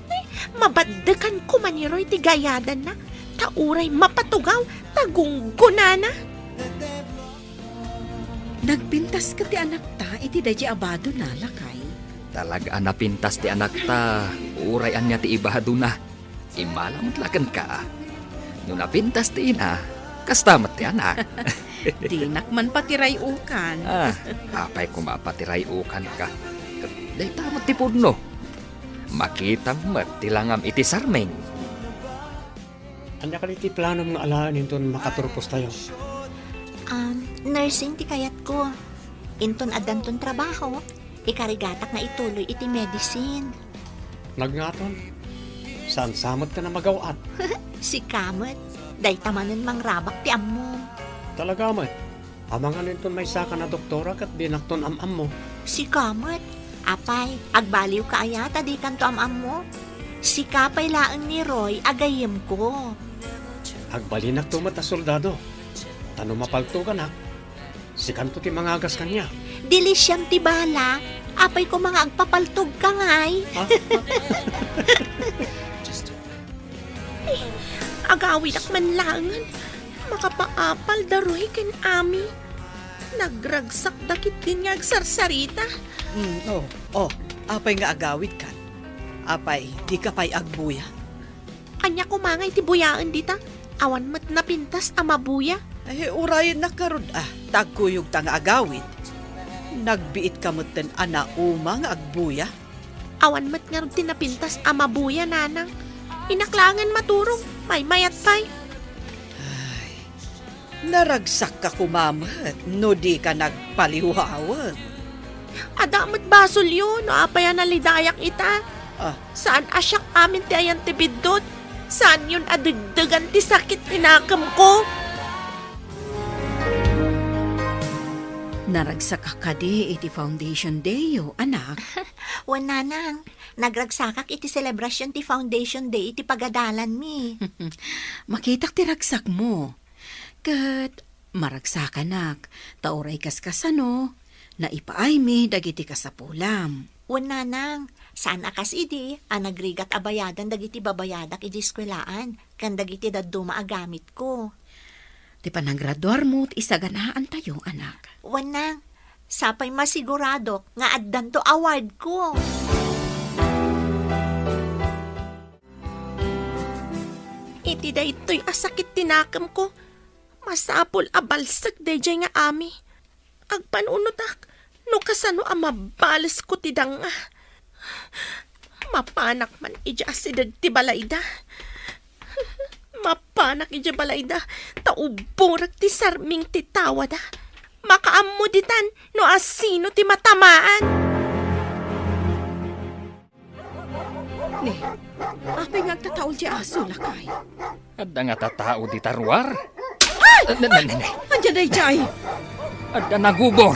Ay, mabaddakan ko man ni Roy ti gayadan na. Tauray mapatugaw, tagungguna na. Nagpintas ka ti anak ta, iti dahi abado na lakay. Talaga napintas ti anak ta. Urayan niya ti ibahado na. Imalamot lakan ka. No napintas ti ina, kastamat ti anak. Di nakman patiray ukan. Apay kumapatiray ukan ka. Day tamat ti pudno. Makita mo ti langam iti sarmeng. Anya ka iti plano mga alaan inton makaturpos tayo. Nursing ti kayat ko. Inton adanton trabaho, ikarigatak na ituloy iti medicine. Nagngaton, saan samot ka na magawat? Si Kamet, day tamanan mangrabak ti ammo. Talaga man, amangan inton may saka na doktora kat dinakton am mo. Si Kamet, apay, agbaliw ka ayata di kanto amam mo. Si Kapay laang ni Roy, agayim ko. Agbalinak tumat na soldado. Tano mapalto ka na. Si kanto ti mangagas kanya. Dili siyam ti bala, apay ko mga agpapaltog ka ngay. Agawid ak man langan. Makapaapal daroy ken ami. Nagragsak dakit din nga agsarsarita. Apay nga agawid kan. Apay, di ka pa'y agbuya. Anya kumangay ti buyaan dita. Awan mat napintas amabuya. Ay, urayan na karod tagkuyog tang agawid. Nagbiit kamutan ana umang agbuya. Awan mat nga tinapintas amabuya nanang. Inaklangan maturong, may mayat pay. Ay, naragsak ka kumamat, no di ka nagpaliwawan. Adamat basol yun, no apayan nalidayak ita. Saan asyak amin ti ayan ti bidot? Saan yun adagdagan ti sakit tinakam ko? Naragsak ka di iti Foundation Day, anak. Wananang, nagragsakak iti celebration ti Foundation Day iti pagadalan mi. Makitak ti ragsak mo. Kat maragsakan tauray kaskasano, na ipaay mi dagiti kasapulam. Wananang, saan akas idi, nagrigat abayadan dagiti babayadak iti eskwelaan, kan dagiti daduma agamit ko. Di pa nanggraduar mo, isaganaan tayo, anak. Wanang, sapay masigurado nga addan to award ko. Iti da ito'y asakit tinakam ko. Masapol abalsak day jay nga ami. Agpanunotak, no kasano amabalas ko tidang mapanak man ija asidad ti balayda. Mapanak ija balayda, tauburak ti sarming ti tawada. Makaammo ditan, no asino ti matamaan. Ne, apay nga agtataol di aso, lakay. Adda nga tatao di tarwar. Nanay, Andiyan day jay. adda nagubor.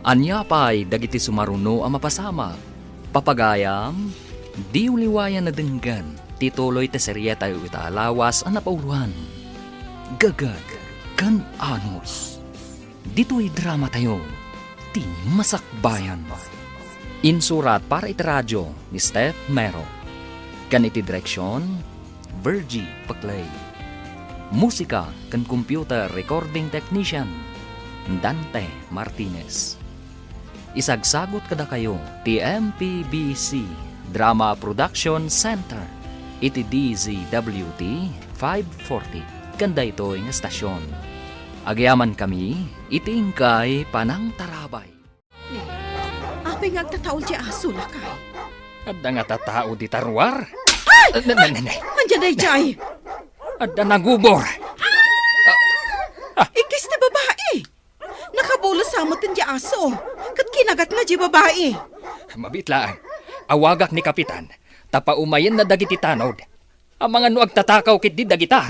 Anya pa'y dagiti sumaruno ang mapasama. Papagayam, di uliwayan na denggan, tituloy te serye tayo italawas ang napauruan. Gagag, kan anos. Dito'y drama tayo, ti masakbayan. Insurat para iti radyo ni Steph Mero. Kan iti direksyon, Virgie Paclay. Musika kan computer recording technician, Dante Martinez. Isagsagot kada kayo ti MPBC Drama Production Center iti DZWT 540 kanda ito ng estasyon. Agyaman kami iti ingkay panang tarabay. Apay nga agtataol di aso, lakay. Adda nga tatao di tarwar. Nanay, Andiyan day, Jay. adda nagubor. Ikis na babae. Nakabulos samot di aso. Kat kinagat nga di babae. Mabitlaan, awagak ni Kapitan, tapaumayan na dagiti tanod. Ang mga nuag tatakaw kit di dagita.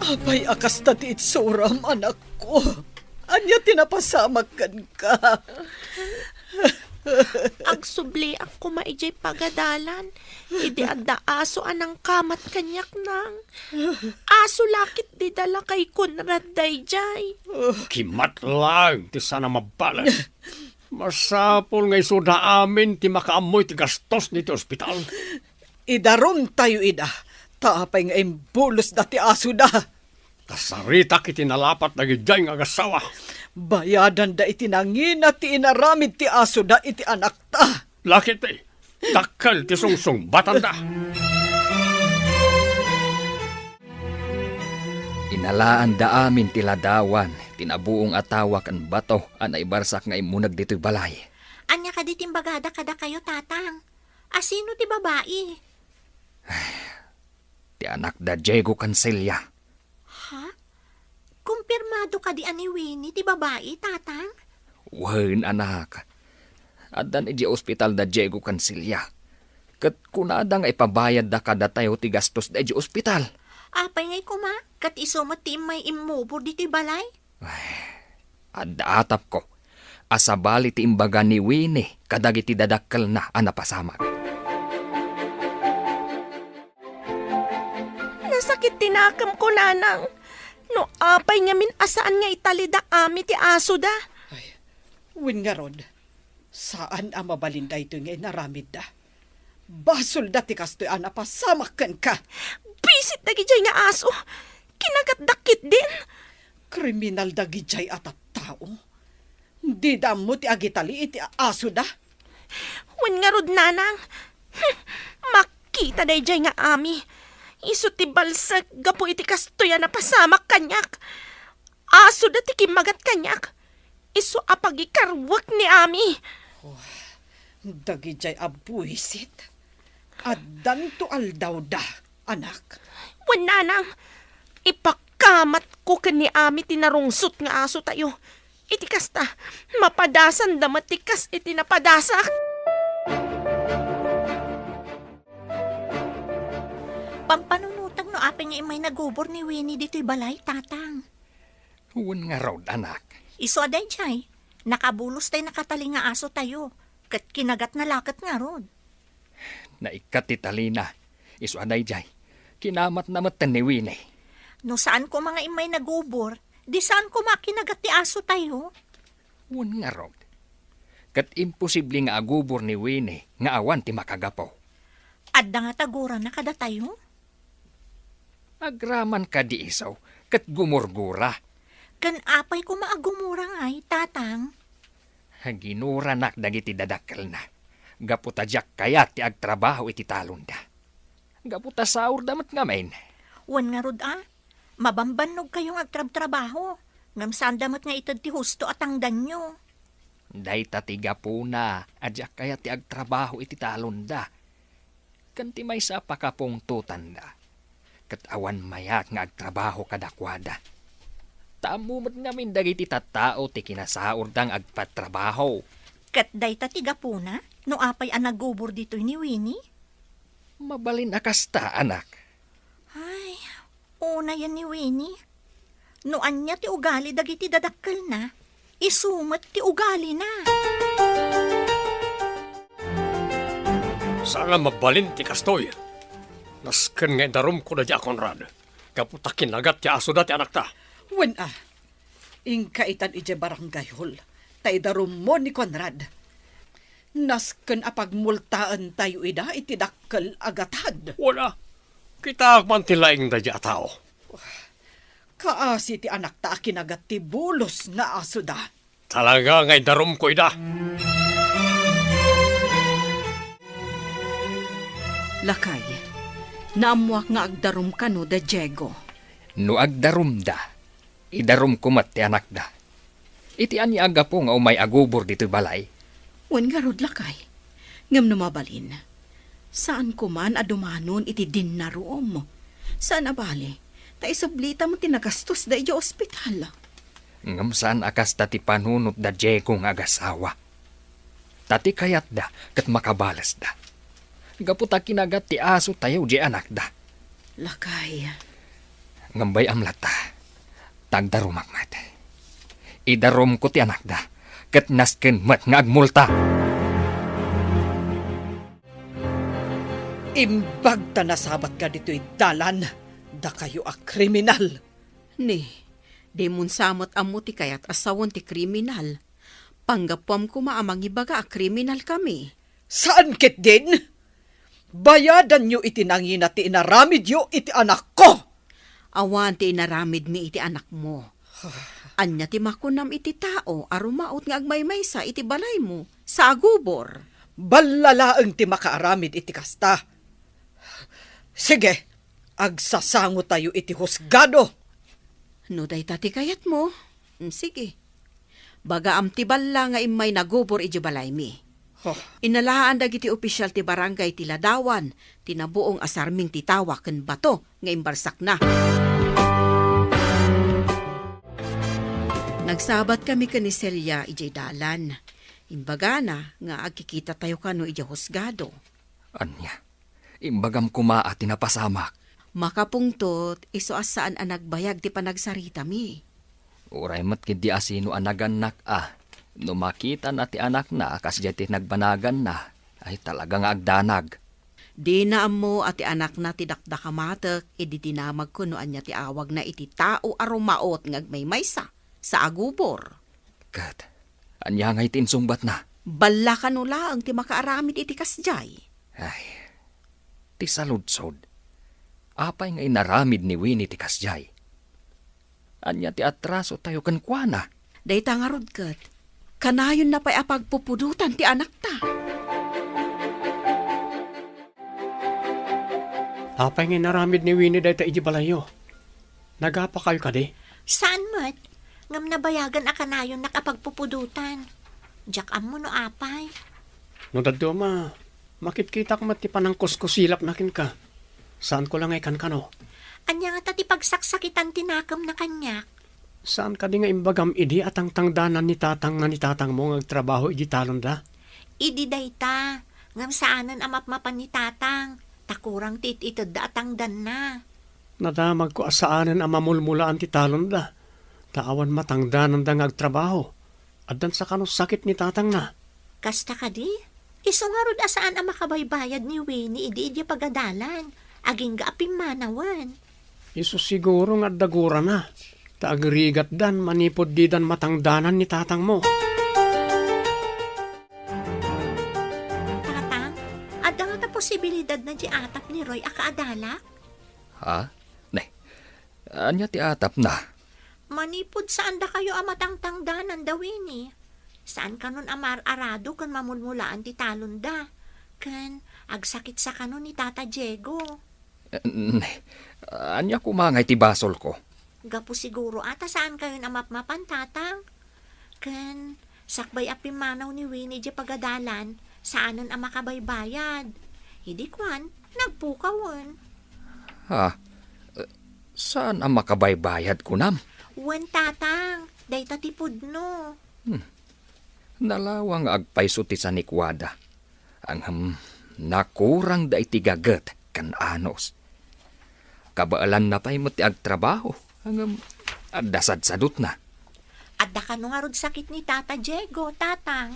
Apay akas na ti itsuram, anak ko. Anya tinapasamakan ka. Ag subli ako maijay pagadalan. Idi adda aso anang kamat kanyak nang. Aso lakit di dala kay Conrad dayjay. Kimat lang, ti sana mabalas. Masapol nga isuda amin, ti makaamoy ti gastos ni ti ospital. Idaron tayo, ida. Tapay nga imbulos na ti aso da. Tasarita kiti nalapat na gidjay nga agasawa. Bayadan da itinangin at inaramid ti aso da iti anak ta. Lakit eh, dakal ti sungsung batanda. Inalaan da amin ti ladawan, tinabuong atawak ang bato, ang naibarsak nga imunag dito'y balay. Anya ka di timbagada kada kayo, tatang. Asino ti babae? Ti anak da Diego Cancilla. Ha? Kumpirmado ka di ani Winnie ti babae, tatang? Wen anak. Adan iji ospital da Diego Cancilla. Kat kunada nga ipabayad da kada tayo ti gastos da iji ospital. Apay ngay kuma, kat isumot ti may imubor di ti balay? Adda atap ko. Asabali ti imbaga ni Winnie kadagiti dadakkel na anapasamag. Nasakit tinakam ko nanang. No apay nga min asaan nga italida ami ti aso da. Win nga rod, saan ang mabalinday ito nga inaramid da? Basol da ti kastoy anapasamakan ka. Bisit na gijay nga aso. Kinagat dakit din. Kriminal da gijay at tao. Di da mo ti agitali iti aso da. Wen nga rod nanang. Makita dayjay nga ami. Iso ti balsag gapo iti kastoya na pasamak kanyak. Aso da ti kimagat kanyak. Iso apagikarwak ni ami. Dagijay abuisit. Addan to aldaw da, anak. Wen nanang. Ipakamat ko kani ami tinarungsot nga aso tayo. Iti kasta, mapadasan da matikas iti napadasak. Pampanunutang no apay nga imay nagubor ni Winnie dito'y balay, tatang. Wen nga raw anak. Iso aday jay, nakabulos tayo nakataling nga aso tayo. Kat kinagat na lakat nga rod. Naikat ti talina. Isu aday jay. Kinamat namat ni Winnie. No saan ko mga imay nagubor, di saan ko makinagat ti aso tayo? Wen nga raw. Kat imposible nga agubor ni Winnie nga awan ti makagapaw. Adda nga tagura na kada tayo? Agraman ka di isaw, kat gumurgura. Kan apay ko maagumura ngay, tatang. Ginura nak dagiti dadakkel na. Gaputa jak kayat ti agtrabaho iti talon da. Gaputa saur damat ngamen. Wan nga rod mabambanog kayong agtrab-trabaho. Ngam saan damat nga itad ti husto at ang danyo. Day tatiga po na, adyak kayat ti agtrabaho iti talon da. Kanti may sa pakapong tutanda. Katawan mayak nga agtrabaho kadakwada. Tamumot ngamin dagiti tattao ti kinasaur dang agpatrabaho. Kat day tatiga po na, no apay ang nagubor dito ni Winnie? Mabalin akasta, anak. Ay, una yan ni Winnie. No anya ti ugali dagiti dadakkel na, isumat ti ugali na. Sana mabalin ti kastoy. Nasken nga darum ko na di Conrad. Kaputa kinagat ti aso da ti anak ta. Wen ingkaitan ije barangay hall. Taidarum mo ni Conrad. Nasken apagmultaan tayo ida iti dakkel agatad. Wala. Kita man ti laing da di atao. Kaasi ti anak ta kinagat ti bulos nga aso da. Talaga nga darum ko ida. Lakay, naamuak nga agdarum ka no da Diego. No agdarum da, idarum kumat ti anak da. Iti anya aga po nga umay agubor dito balay. Wan nga rod lakay. Ngam numabalin. Saan ko man adumanon iti din na room mo? Saan abali? Ta isablita mo tinagastos da iyo ospital. Ngam saan akas dati panunot da Diego nga agasawa. Tati kayat da kat makabalas da. Gaputa kinagat ti aso tayo di anak da. Lakay. Ngambay amlata. Tagdarumak mat. Idarom ko ti anak da. Kat nasken mat nga agmulta. Imbag ta nasabat ka dito'y dalan. Da kayo a kriminal. Ni, demon samot amo ti kayat asawon ti kriminal. Panggapwam ko maamang ibaga a kriminal kami. Saan ket din? Bayadan nyo iti nangina ti inaramid yo iti anak ko. Awan ti inaramid mi iti anak mo. Anya ti makunam iti tao arumaot nga agmaymaysa iti balay mo sa agubor. Balalaeng ti makaaramid iti kasta. Sige, agsasango tayo iti husgado. No day tati kayat mo. Sige. Baga am ti balla nga imay nagubor iti balay mi. Inalaan dagiti opisyal ti barangay ti Ladawan, tinabuong asarming ti tawa ken bato nga imbarsak na. Nagsabat kami ken ni Celia iti dalan. Imbaga na nga agkikita tayo kano iti husgado. Anya, imbagam kuma at tinapasamak. Makapungtot, iso asaan ang nagbayag ti panagsarita mi. Uray mat kindi asino anaganak No makita na ti anak na kas ti nagbanagan na, ay talagang agdanag. Di na mo at ti anak na ti dakdakamatek, edi dinamag ko no anya ti awag na iti tao arumaot ngagmaymaysa sa agubor. Kat, anya ngay tinsungbat na. Balla ka no laang ti makaaramid iti kasjay. Ay, ti saludsod. Apay ngay naramid ni Winnie ti kasjay. Anya ti atraso tayo kankwana. Day tangarod kat. Kanayon na pa'y apagpupudutan ti anak ta. Apay nga naramid ni Winnie dahil iti balayo. Nagapa kayo kadi? Saan mat? Ngam nabayagan akanayon nakapagpupudutan. Diyak am mo no apay. No daddo ma, makit-kita ko mati panang kuskusilap nakin ka. Saan ko lang ay kankano? Anya nga tati pagsaksakitan tinakam na kanyak. Saan ka di nga imbagam idi at ang tangdanan ni tatang mo ngagtrabaho idi talon da? Idi dayta. Ngam saanan amapmapan ni tatang. Takurang tititod da atang dan na. Nadamag ko asaanan ang mamulmulaan ti talon da. Taawan matangdanan da ngagtrabaho. Adan sa kanong sakit ni tatang na. Kasta ka di? Iso nga rod asaan ang makabaybayad ni Winnie idi pagadalan. Aging gaaping manawan. Iso siguro nga dagura na. Taagrigat dan manipod di dan matangdanan ni tatang mo. Tatang, ada nga ta posibilidad na di atap ni Roy akaadala? Ha? Ne, anya ti atap na. Manipod saan da kayo amatangtangdanan da Winnie? Saan kanon amar-arado kan mamulmulaan ti talon da? Kan agsakit sa kanon ni Tata Diego. Ne, anya kumangay ti basol ko. Gapo siguro ata saan kayo namapmapan, tatang? Kan, sakbay apimanaw ni Winnie di pagadalan, saanon ang makabaybayad. Hindi kwan, nagpukawan. Ha? Saan ang makabaybayad ko nam? Wen, tatang, day tatipod no. Nalawang agpayso ti sanikwada. Ang nakurang da itigagat kan anos. Kabaalan na pa'y mati agtrabaho. Ang adasad-sadot na. Adda ka nga rod sakit ni Tata Diego, tatang.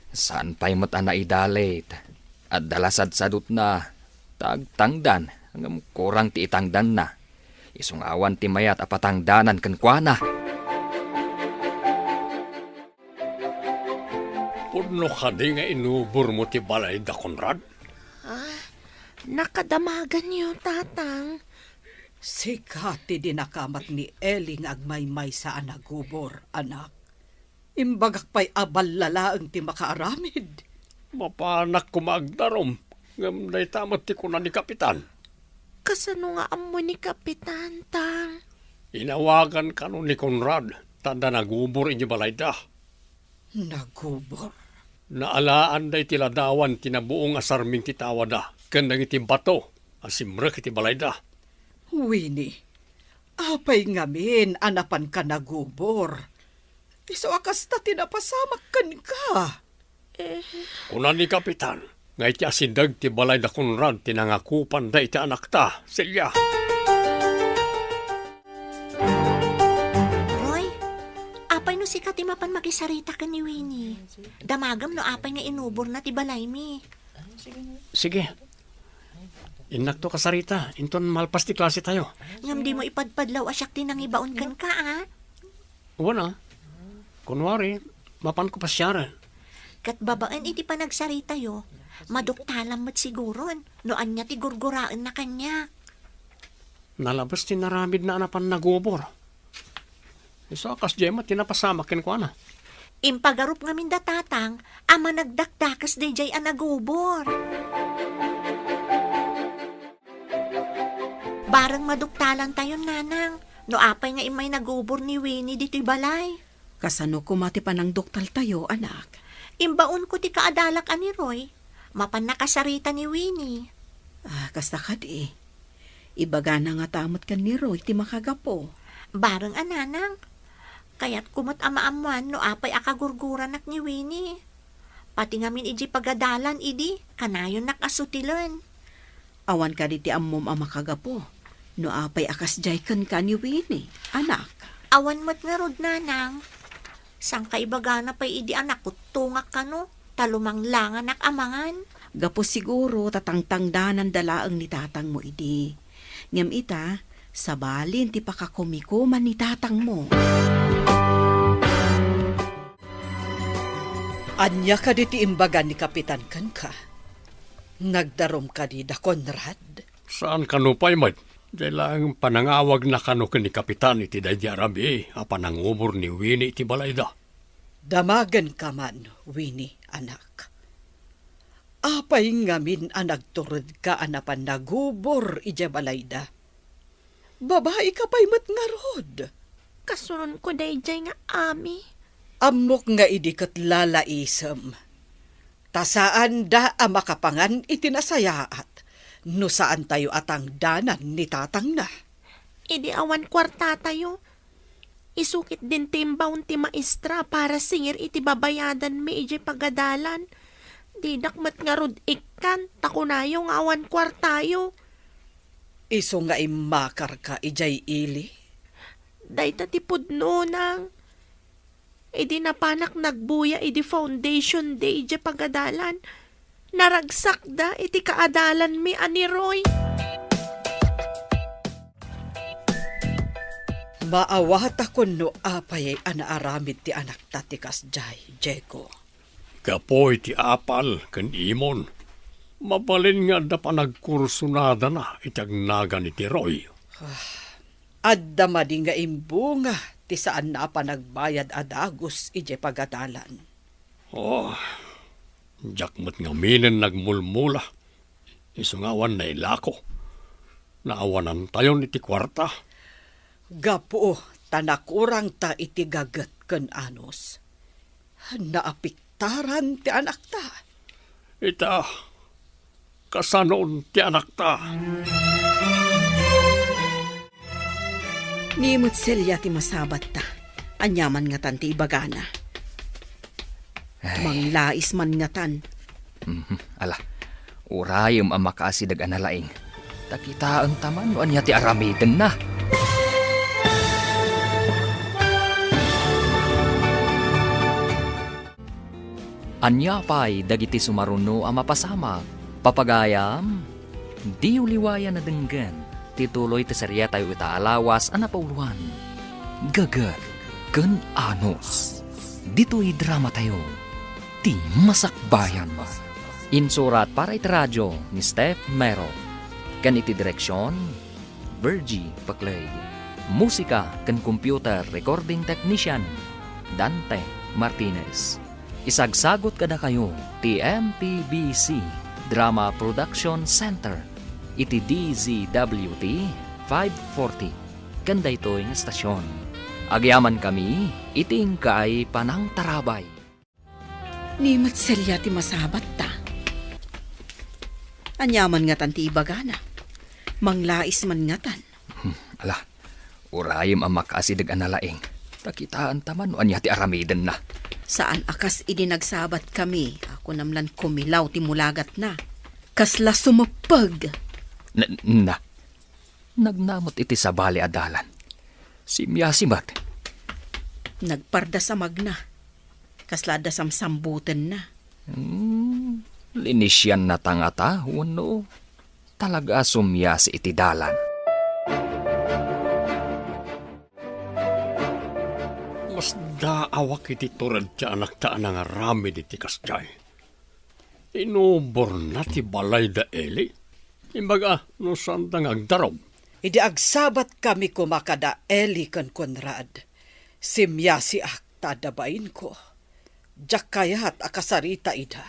Saan pa'y mata na idalit? Adalasad-sadot na. Tagtangdan. Ang kurang ti itangdan na. Isong awan ti mayat apatangdanan kankwana. Pudno ka di nga inubor mo ti balay da Conrad? Nakadamagan niyo, tatang. Sikati din nakamat ni Eling agmaymay sa anagubor, anak. Imbagak pa'y abalalaang ti makaaramid. Mapanak ko maagdarom. Ngam day tamat ti kuna ni Kapitan. Kasano nga amo ni Kapitan, tang? Inawagan ka nun ni Conrad. tanda nagubor inyo balayda. Nagubor. Naalaan da iti ladawan tinabuong asarming titawada. Kandang iti bato, asimrek iti balayda. Winnie, apay ngamin anapan ka nagubor. Iso akas ta tinapasamak kan ka. Kunan ni Kapitan, nga iti asindag ti balayda kunrad tinangakupan da iti anak ta, Celia. Roy, apay no si Katimapan makisarita ka ni Winnie. Damagam no apay nga inubor na ti balay mi. Sige. Inak to kasarita, inton malpas ti klase tayo. Ngam di mo ipadpadlaw asyak tinangibaon kan ka, ah. Wala. Kunwari, mapan ko pasyaran. Kat babaan iti pa nagsarita yo, maduktalam mat siguron, noan niya ti gurguraan na kanya. Nalabas ti naramid na anapan nagubor. Iso akas Gemma, tinapasamakin ko na. Impagarup ngamin da tatang, ama nagdakdakas day jay anagubor. Barang maduktalan tayo, nanang. No apay nga imay nagubor ni Winnie dito'y balay. Kasano kumati pa ng doktal tayo, anak? Imbaon ko ti kaadalak ani Roy. Mapan nakasarita ni Winnie. Kasta ka di. Ibaga na nga tamot kan ni Roy, ti makagapo. Barang ananang. Kaya't kumot ama-amuan no apay akagurguran nak ni Winnie. Pati ngamin iji pagadalan idi, kanayon nakasutilan. Awan ka di ti ammom ang makagapo. No apay akas jay kan ka ni Winnie, anak. Awan mat nga rod, nanang. Sang kaibaga na pa'y idi anak ko tungak ka no, talumang lang anak amangan. Gapo siguro tatangtangdanan dalaang ni tatang mo idi. Ngam ita, sabalin ti pakakumikuman ni tatang mo. Anya ka di ti imbagan ni Kapitan kan ka. Nagdarom ka di da Conrad. Saan kanupay, Mad? Dahil panangawag na kano ni Kapitan iti Daddy Arabi, a panangubor ni Winnie iti balayda. Damagan ka man, Winnie, anak. Apay ngamin ang nagturod ka anapan nagubor ija balayda. Babae ka pa'y matngarod. Kasuron ko day jay nga ami. Amok nga idikat lalaisem. Tasaan da ang makapangan itinasayaat. No saan tayo atang danan ni tatang na. Idi awan kwarta tayo. Isukit din timbaon ti maestra para singir iti babayadan mi iti pagadalan. Di dakmat nga rod ikan, takunayo nga awan kwartayo. Iso nga imakar ka ijay ili. Day ti pudno nang. Idi napanak nagbuya iti foundation day iti pagadalan. Naragsak da iti kaadalan mi ani Roy. Maawat ako no apay anaaramid ti anak tatikas jay, Diego. Kapoy ti apal, kan imon. Mabalin nga da pa nagkursunada na itagnaga ni ti Roy. Adda madi nga imbunga ti saan na pa nagbayad adagos ije pagadalan. Oh, jakmat nga minen nagmulmula. Isungawan na ilako. Naawanan tayo ni ti kwarta. Gapo, tanakurang ta iti gagat ken anos. Naapiktaran ti anak ta. Ita, kasanoon ti anak ta. Nimut selya ti masabat ta. Anyaman nga tan ti ibagana. Manglais man nga tan. Ala, urayom ang makaasidag analaing. Takita ang taman no anya ti aramiden na. Anya pa'y dagiti sumaruno ang mapasama. Papagayam, di uliwayan na denggan. Tituloy ti serya tayo itaalawas ang napauluan. Gagat ken anos. Dito'y drama tayo. Ti Masakbayan. Insurat para iti radyo ni Steph Mero. Kan iti direksyon, Virgie Paclay. Musika kan computer recording technician, Dante Martinez. Isagsagot kada kayo ti MPBC Drama Production Center iti DZWT 540 kanda ito yung estasyon. Agyaman kami, iting kay panang tarabay. Ni Matselya ti masabat ta. Anyaman nga tan ti ibagana. Manglais man nga tan. Ala, urayim ang makasidag analaing. Takitaan taman no anya ti aramiden na. Saan akas idinagsabat kami, ako namlan kumilaw ti mulagat na. Kasla sumapag. Na. Nagnamot iti sa bali adalan. Simyasimat. Nagparda sa magna. Kasla da samsambutan na. Linisyan na tangata, wano. Talaga sumyas iti dalan. Mas daawak iti turad ti anak ta nga rami iti kasjay. Inubor na ti balay da eli. Imbaga, no sandang agdaraw. Idi agsabat kami kumakada Eli kan Conrad. Simya si akta dabain ko. Jak kayat akasarita ida.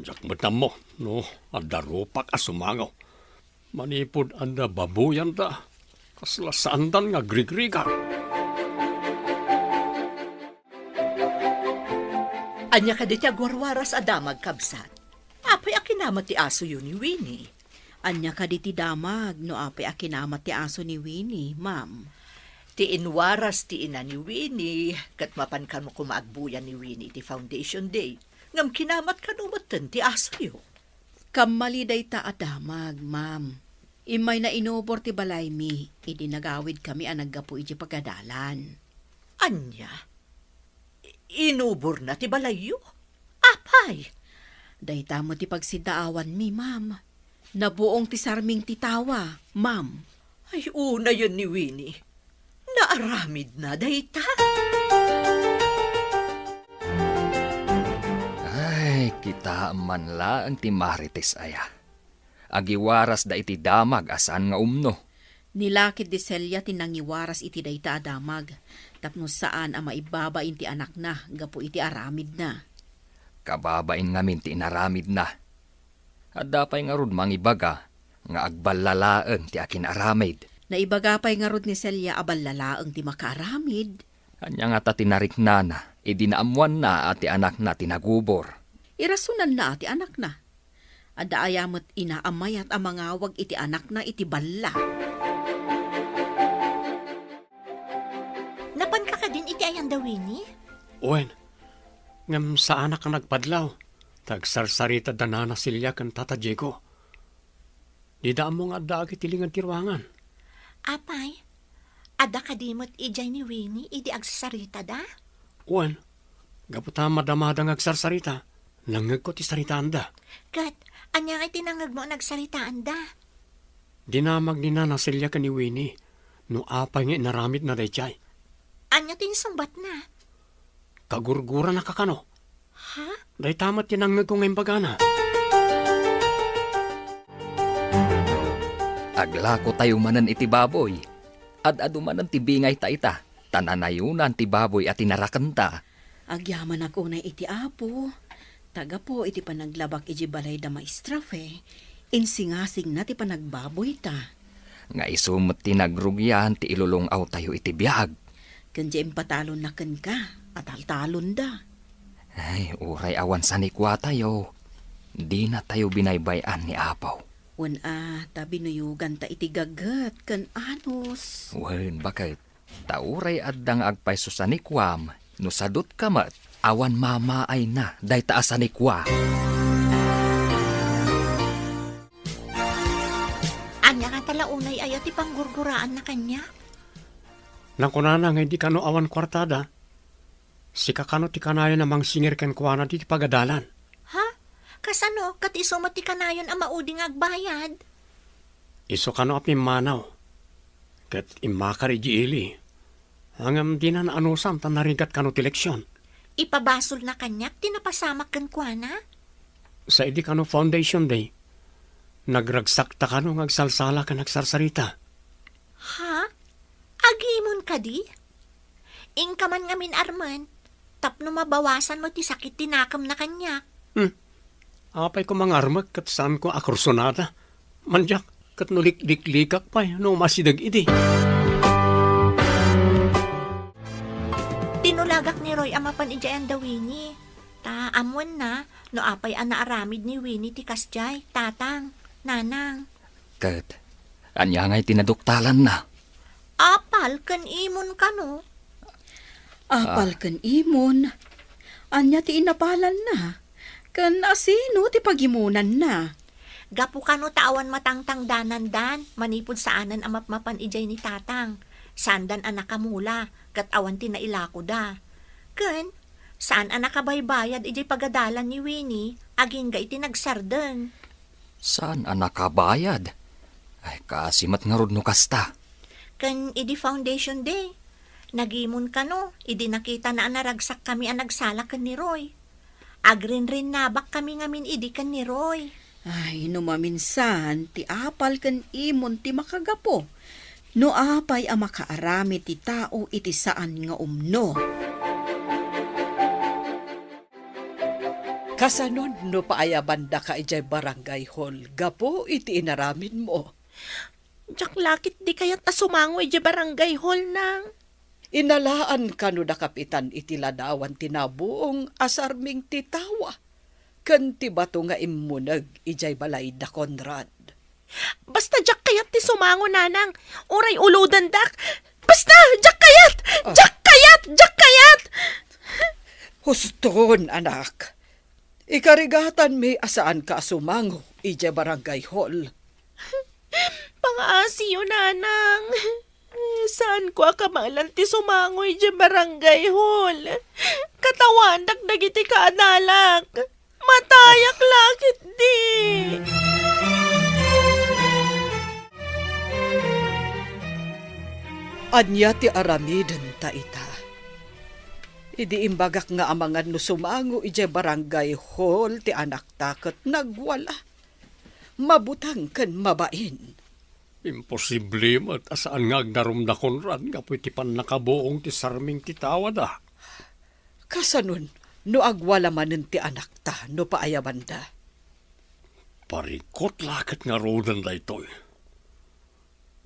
Jak matam mo, no, adarupak asumangaw. Manipod anda babuyan da. Kasla sandan nga grigrigar. Anya ka di ti agwarwaras adamag kabsat. Apay akinamat ti aso yun ni Winnie. Anya ka di ti damag, no apay akinamat ti aso ni Winnie, ma'am. Ti inwaras ti ina ni Winnie, kat mapan ka mo kumaagbuyan ni Winnie ti Foundation Day. Ngam kinamat ka numatan ti aso yo. Kamaliday ta adamag, ma'am. Imay na inobor ti balay mi, idinagawid kami ang naggapu iti pagadalan. Anya? Inubor na ti balayo? Apay? Dayta mo ti pagsidaawan mi, ma'am. Nabuong ti sarming titawa, ma'am. Ay, una yun ni Winnie. Naaramid na, dayta. Ay, kita man la ang ti Marites aya. Agiwaras da iti damag asan nga umno. Nilakid di Celia tinangiwaras iti dayta adamag. Tapno saan ang maibaba inti anak na, gapo iti aramid na. Kababain ngamin ti inaramid na. At dapay nga rod mangibaga, nga agbalalaeng ti akin aramid. Naibagapay nga rod ni Celia abalalaeng ti makaaramid. Anya nga ta tinarik na na, idinaamuan na at ti anak na tinagubor. Irasunan na ati anak na. Adda ayamot inaamayat ang mga wag iti anak na iti balla. Napan ka din iti ayanda, Winnie? Uwen, ngam sa anak ang nagpadlaw. Tagsarsarita danana silya kan Tata Diego. Di daan mo nga dagi tilingan tirwangan. Apay, ada kadimot ijay ni Winnie, idi agsasarita da? Uwen, gaputa madamadang agsarsarita. Langag ko ti sarita anda. Kat, anya nga itinangag mo nagsaritaan da? Dinamag ni Nana silya kan ni Winnie. No apay nga inaramid na daychay. Anya tinsumbat na? Kagurgura na kakano. Ha? Day tamat tinangag ko ngayon bagana. Aglako tayo manan iti baboy. Ad-adu manan ti bingay ta ita. Tananayunan ti baboy at tinarakanta. Agyaman ako na iti apo. Taga po iti panaglabak iti balay da maestrafe. Insingasing na ti panagbaboy ta. Nga isumot tinagrugyan ti ilulungaw tayo iti biyag. Kanya impatalon na kan ka at altalon da. Ay, uray awan sanikwa tayo. Di na tayo binaybayan ni Apaw. Wan tabi nuyugan ta iti gagat kan anos. Wen, bakit? Tauray addang agpayso sanikwam. No sadot kamat, awan mamaay na, day taas sanikwa. Anya nga talaunay ayaw ti panggurguraan na kanya? Nakunana nga hindi kano awan kwartada. Si kakano ti kanayon namang singir ken kuwana ti pagadalan. Ha? Kasano, kat iso mo ti kanayon ang mauding agbayad? Iso kano api manaw. Kat imakar ili. Hangam di na naanusan ta narigat kano ti leksyon. Ipabasol na kanyak, tinapasamak kan kuana? Sa idi kano Foundation Day, nagragsak ta kano ngagsalsala ka nagsarsarita. Ha? Agimon ka di? Ingka man ngamin arman, tapno mabawasan mo ti sakit tinakam na kanyak. Apay ko mangarmak kat saan ko akursonada. Manjak kat nulik-liklikak pa no masidag idi. imbagak ni Roy amapan ijayan da Winnie. Ta amon na, no apay anaaramid ni Winnie ti kasjay, tatang, nanang. Kat, anya nga'y tinaduktalan na. Apal kan imon ka no. Apal kan imon. Anya ti inapalan na. Kan asino ti pagimunan na. Gapu ka no tawan matangtang danan dan, manipod saanan amapmapan ijay ni tatang. Sandan anak kamula, kat awan ti nailako da. Ken, saan anak kabaybayad ijay pagadalan ni Winnie, aging ga iti nagsardeng. Saan anak kabayad? Ay, kasimat nga rod no kasta. Ken idi foundation day. Nagimon ka no, idi nakita na naragsak kami ang nagsala kan ni Roy. Agrin rin nabak kami ngamin idi kan ni Roy. Ay, no maminsan, ti apal kan imon ti makagapo. No apay ang makaarami ti tao iti saan nga umno. Kasanon no paayabanda ka ijay barangay hall, gapo iti inaramin mo. Jak lakit di kayat asumango ije barangay hall nang. Inalaan ka no da kapitan iti ladawan tinabuong asarming titawa. Kan ti bato nga imunag ijay balay da Conrad. Basta jak kayat ti sumango nanang. Oray uludan dak. Basta jak kayat! Jak kayat! Jak kayat! Huston, anak. Ikarigatan may asaan ka sumango ijay barangay hall. Pangaasiyo nanang. Saan ko akamalan ti sumangoy di barangay hall? Katawan dagdagiti kaadalak. Matayak lakit di. Anya ti aramiden ta ita. Idi imbagak nga amangan no sumango ije barangay hall ti anak taket nagwala. Mabutang ken mabain. Imposible mat asaan nga agdarum da Conrad nga po iti pan nakabuong ti sarming titawa da. Kasanon no agwala manen ti anak ta no paayabanda. Parikot lakat nga rodan da ito'y.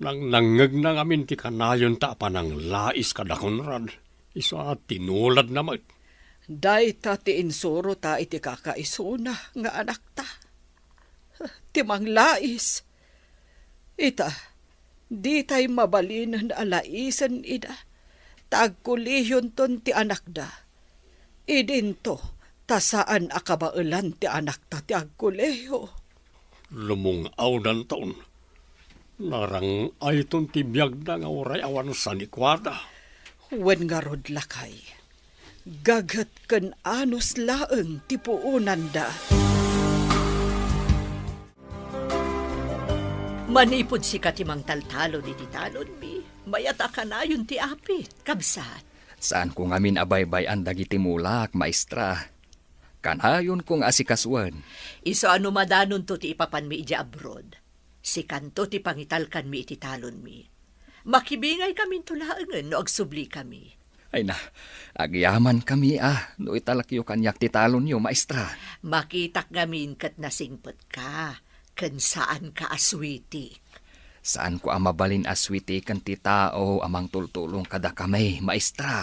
Nang nangag na ngamin ti kanayon ta panang lais ka da Conrad. Isa tinulad na mat. Day ta ti insuro ta iti kakaisuna nga anak ta. Timang lais. Ita, di tay mabalinan alaisan ida. Tagkuliyon ton ti anak da. Idinto, tasaan akabailan ti anak ta ti agkuliyo. Lumungaw dan taon. Narang ay ton ti biyag na nga oray awan sa nikwada. Wen nga rod lakay. Gagat ken anos laeng ti puunan da. Manipod si katimang taltalon iti talon mi. Mayata ka na yun ti apit, kabsat. Saan ko ngamin abaybay-an dagiti mulak, maestra. Kanayon kong asikaswan. Iso ano madanon to ti ipapan mi iti abroad. Si kanto ti pangitalkan mi iti talon mi. Makibingay kami tulaangan no agsubli kami. Ay na, agyaman kami no italakyo kanyak ti talon nyo, maestra. Makitak ngamin kat nasingpot ka. Kan saan ka aswitik? Saan ko amabalin aswiti kan ti tao amang tultulong kada kamay, maestra?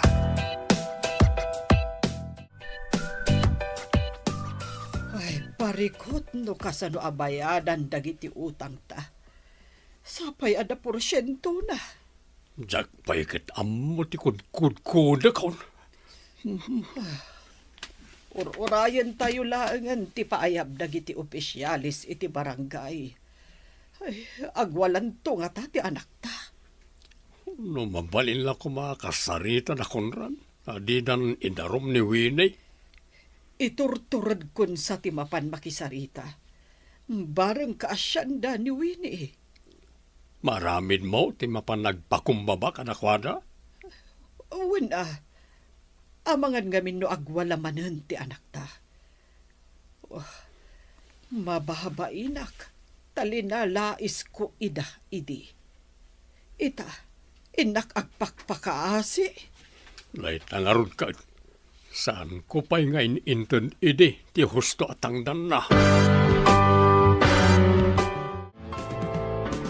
Ay, parikot no kasano abayadan dagiti utang ta. Sapay ada porsyento na. Jak paikat ammo ti kudkuda kaon. Urayan tayo laangan ti paayab dagiti opisyalis iti barangay. Ay, agwalan to nga ta ti anak ta. No mabalin la ko makasarita na Conrad. Adidan inarom ni Winnie. Iturturad kun sa timapan makisarita. Barang kaasyanda ni Winnie. Maramid mo ti mapan nagpakumbaba ka na kwada. Wala. Amangan ngamin no agwala manen ti anak ta. Mababainak. Talina lais ko ida idi. Ita, inak agpakpakaasi. Lait nangarod ka. Saan ko pa'y ngayon inton ide ti husto atangdan na.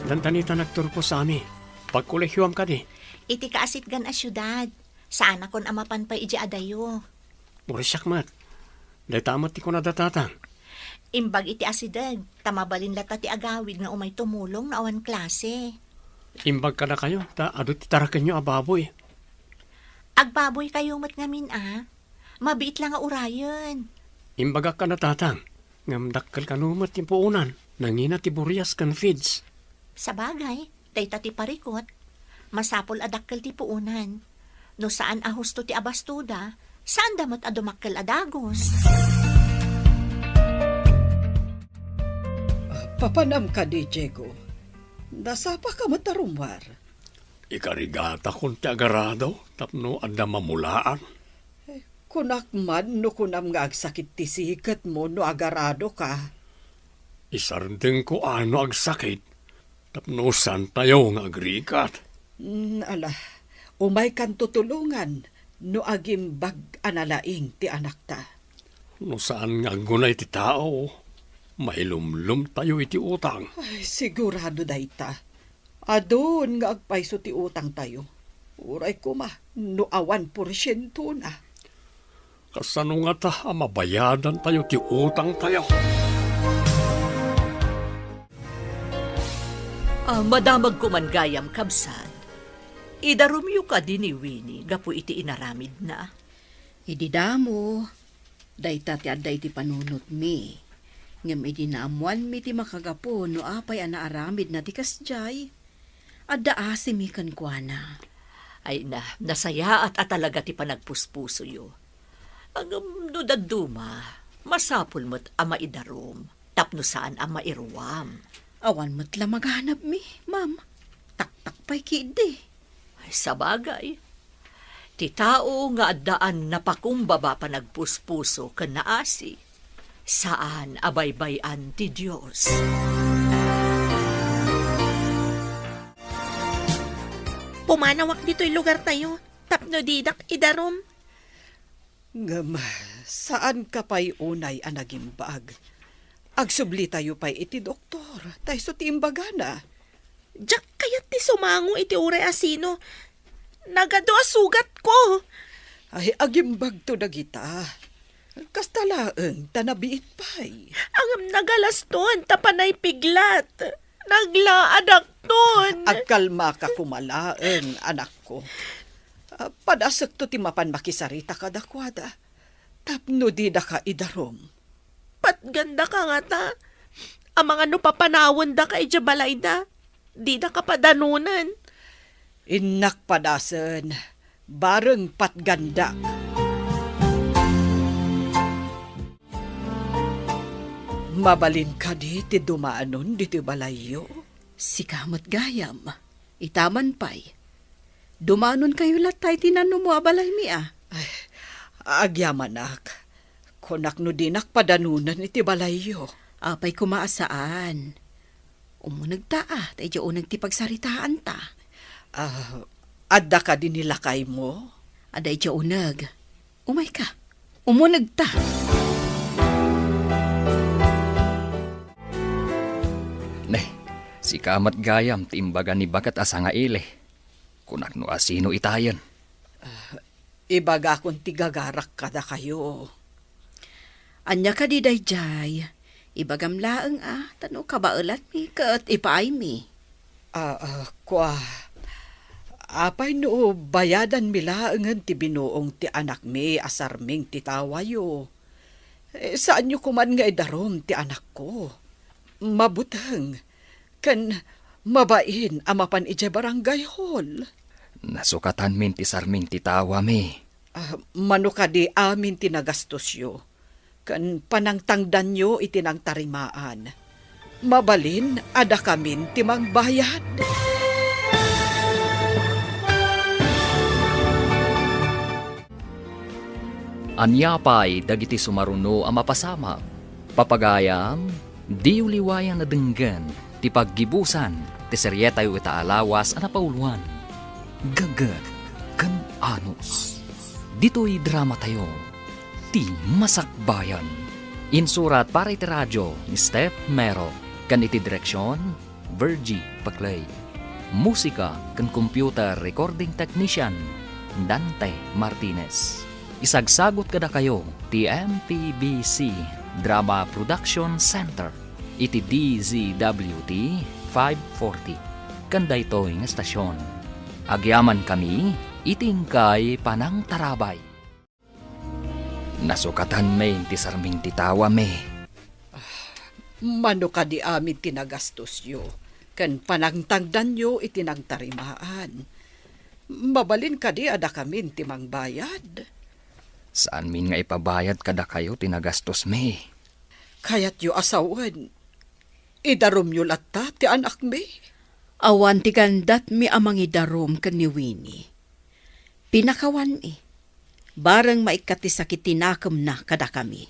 Dantanita nagturpo sa ami. Pagkulehyuam ka di. Iti kaasit gan a syudad. Saan akon amapan pa iji adayo. Murisak mat. Day tamat ti ko na datatan. Imbag iti asidag, tamabalin lata ti agawid nga umay tumulong na awan klase. Imbag ka na kayo, ado ti tarakan nyo ababoy. Agbaboy kayo mat ngamin Mabiit lang nga urayan. Imbaga ka na tatang, ngamdakkal ka numat yung puunan, nangina ti buryas kan feeds. Sa bagay, dayta ti parikot. Masapol adakkel ti puunan. No saan ahusto ti abastuda, saan damot adumakkel adagos. Papanam ka di, Diego. Nasapa ka matarumwar. Ikarigata kong ti agarado, tapno adda mamulaan. Kunak man no kunam nga agsakit ti sikat mo no agarado ka. Isardeng ko ano agsakit, tapno san tayo nga agrikat. Ala, umay kan tutulungan no agimbag analaing ti anak ta. No saan nga gunay ti tao, mailumlum tayo iti utang. Ay, sigurado dayta. Adon nga agpaiso ti utang tayo. Uray ko no 1% na. Kasano nga ta, mabayadan tayo ti utang tayo. Madamag ko man gayam kabsat. Idarumyo ka din ni Winnie, gapu iti inaramid na. Ididamo, dayta ti adday ti panunot mi. Ngam idi naamuan mi ti makagapo no apay anaaramid na ti kasjay. Adda asim mi kan kuana. Ay nasaya at talaga ti panagpuspuso yo. Ang dudaduma, masapul mo't ama idarom, tapno saan ama iruwam. Awan mo't la maghanap mi, ma'am. Tak-tak pa'y kidi. Ay, sa bagay, ti tao nga addaan napakumbaba pa nagpuspuso kan naasi, saan abaybayan ti Diyos. Pumanawak dito'y lugar tayo, tapno didak idarom. Ngam, saan ka pa'y unay anagimbag? Agsubli tayo pa'y iti doktor, tayo so ti imbagana. Diyak kayat ti sumango iti uray asino. Nagado sugat ko. Ay, agimbag to dagita. Kastalaeng tanabiit pa'y. Ang nagalaston, tapanay piglat. Naglaadak ton. Agkalma ka kumalaeng, anak ko. Padasag to ti mapan makisarita ka dakwada. Tapno di da ka idarom. Patganda ka nga ta. Ang mga papanawon da ka ijabalay da. Di da ka padanunan. Inak padasen, bareng patganda. Mabalin ka di ti dumaanon di ti balayo. Si kamot gayam, itaman pa'y. Dumanon kayo latay tinanong mo abalay mi Ay, agyamanak. Konak no dinak padanunan iti balayo. Apay kumaasaan. Umunagta tayo unag ti pagsaritaan ta. Adda ka din nilakay mo? Aday tiyo unag. Umay ka. Umunagta. Si kamat gayam ti imbaga ni bakat asa nga ile. Kunak no asino itayan. Ibaga kung tigagarak kada kayo. Anya ka di dayjay. Ibagam laeng tano kabaulat mi kat ipaay mi. Kwa. Apay no bayadan milaengan ti binuong ti anak mi asarming ti tawayo. Saan nyo kuman nga idarom ti anak ko? Mabutang. Kan mabain amapan ija barangay hall. Nasukatan min ti sarming ti tawa mi. Mano ka di amin tinagastos yo. Kan panangtangdan nyo itinang tarimaan. Mabalin ada kamin timang bayad. Anyapay dagiti sumaruno ang mapasama. Papagayam, di uliwayan na denggan, ti paggibusan, ti seryetayo ita alawas ana pauluan. Gagag, kan anus. Dito'y drama tayo, ti Masakbayan. Insurat para iti radyo ni Steph Mero, kan iti direksyon, Virgie Paclay. Musika kan computer recording technician, Dante Martinez. Isagsagot kada kayo ti MPBC Drama Production Center iti DZWT 540 kanday toy nga estasyon. Agyaman kami itingkay panang tarabay. Nasukatan may ti sarming titawa me. Mano ka di amin tinagastos yo, kan panangtangdan yo itinagtarimaan. Mabalin ka di ada kamin timang bayad. Saan min nga ipabayad kada kayo tinagastos me? Kayat yo asawan, idarom yo latta ti anak me. Awan ti gandat mi amang idarom ken ni Winnie. Pinakawan barang maikati sakit tinakam na kada kami.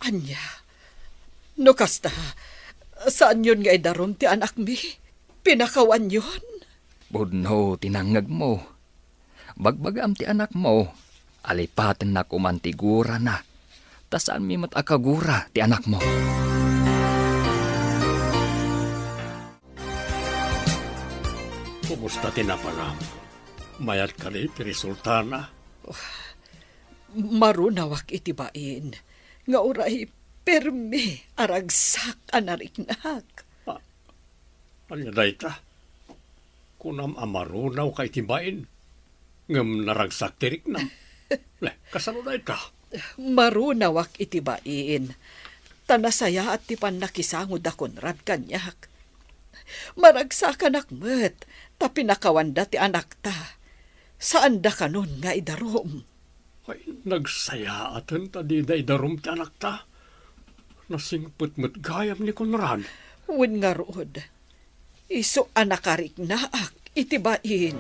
Anya, no kasta, saan yun nga idarom ti anak me? Pinakawan yun. Budno tinangag mo. Bagbagam ti anak mo. Alipaten na kumantigura na. Tasaan mi matakagura ti anak mo. Kumusta tinaparam? Mayat ka rin, resulta na. Marunawak itibain. Nga uray, perme, aragsak anariknak. Anya dayta? Kunam amarunaw kay tibain. Ngam naragsak tirik na. Leh, kasano dayta? Marunawak itibain. Tanasaya at tipan nakisangod akon rad kanyak. Maragsak anak met, ta pinakawanda ti anak ta. Saan da kanon nga idarom? Ay, nagsaya atan ta di day darom ti anak ta. Nasingput-mut gayam ni Conrad. Win nga rood. Iso anakarik naak itibain.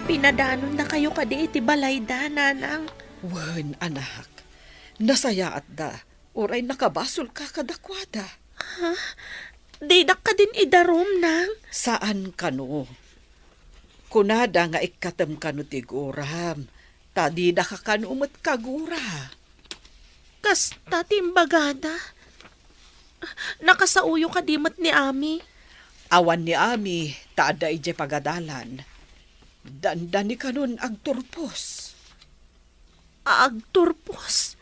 Pinadanon na kayo kadi iti balayda, nanang. Wen, anak. Nasaya at da. Oray nakabasol ka kadakwada. Didak ka din idarom, nang. Saan kano? Kunada nga ikatem kano tiguram. Tadi na ka kanumot kagura. Kas tatimbagada. Nakasauyo ka dimot ni Ami. Awan ni Ami, taada ije pagadalan. Dandani kanon agturpos. Agturpos.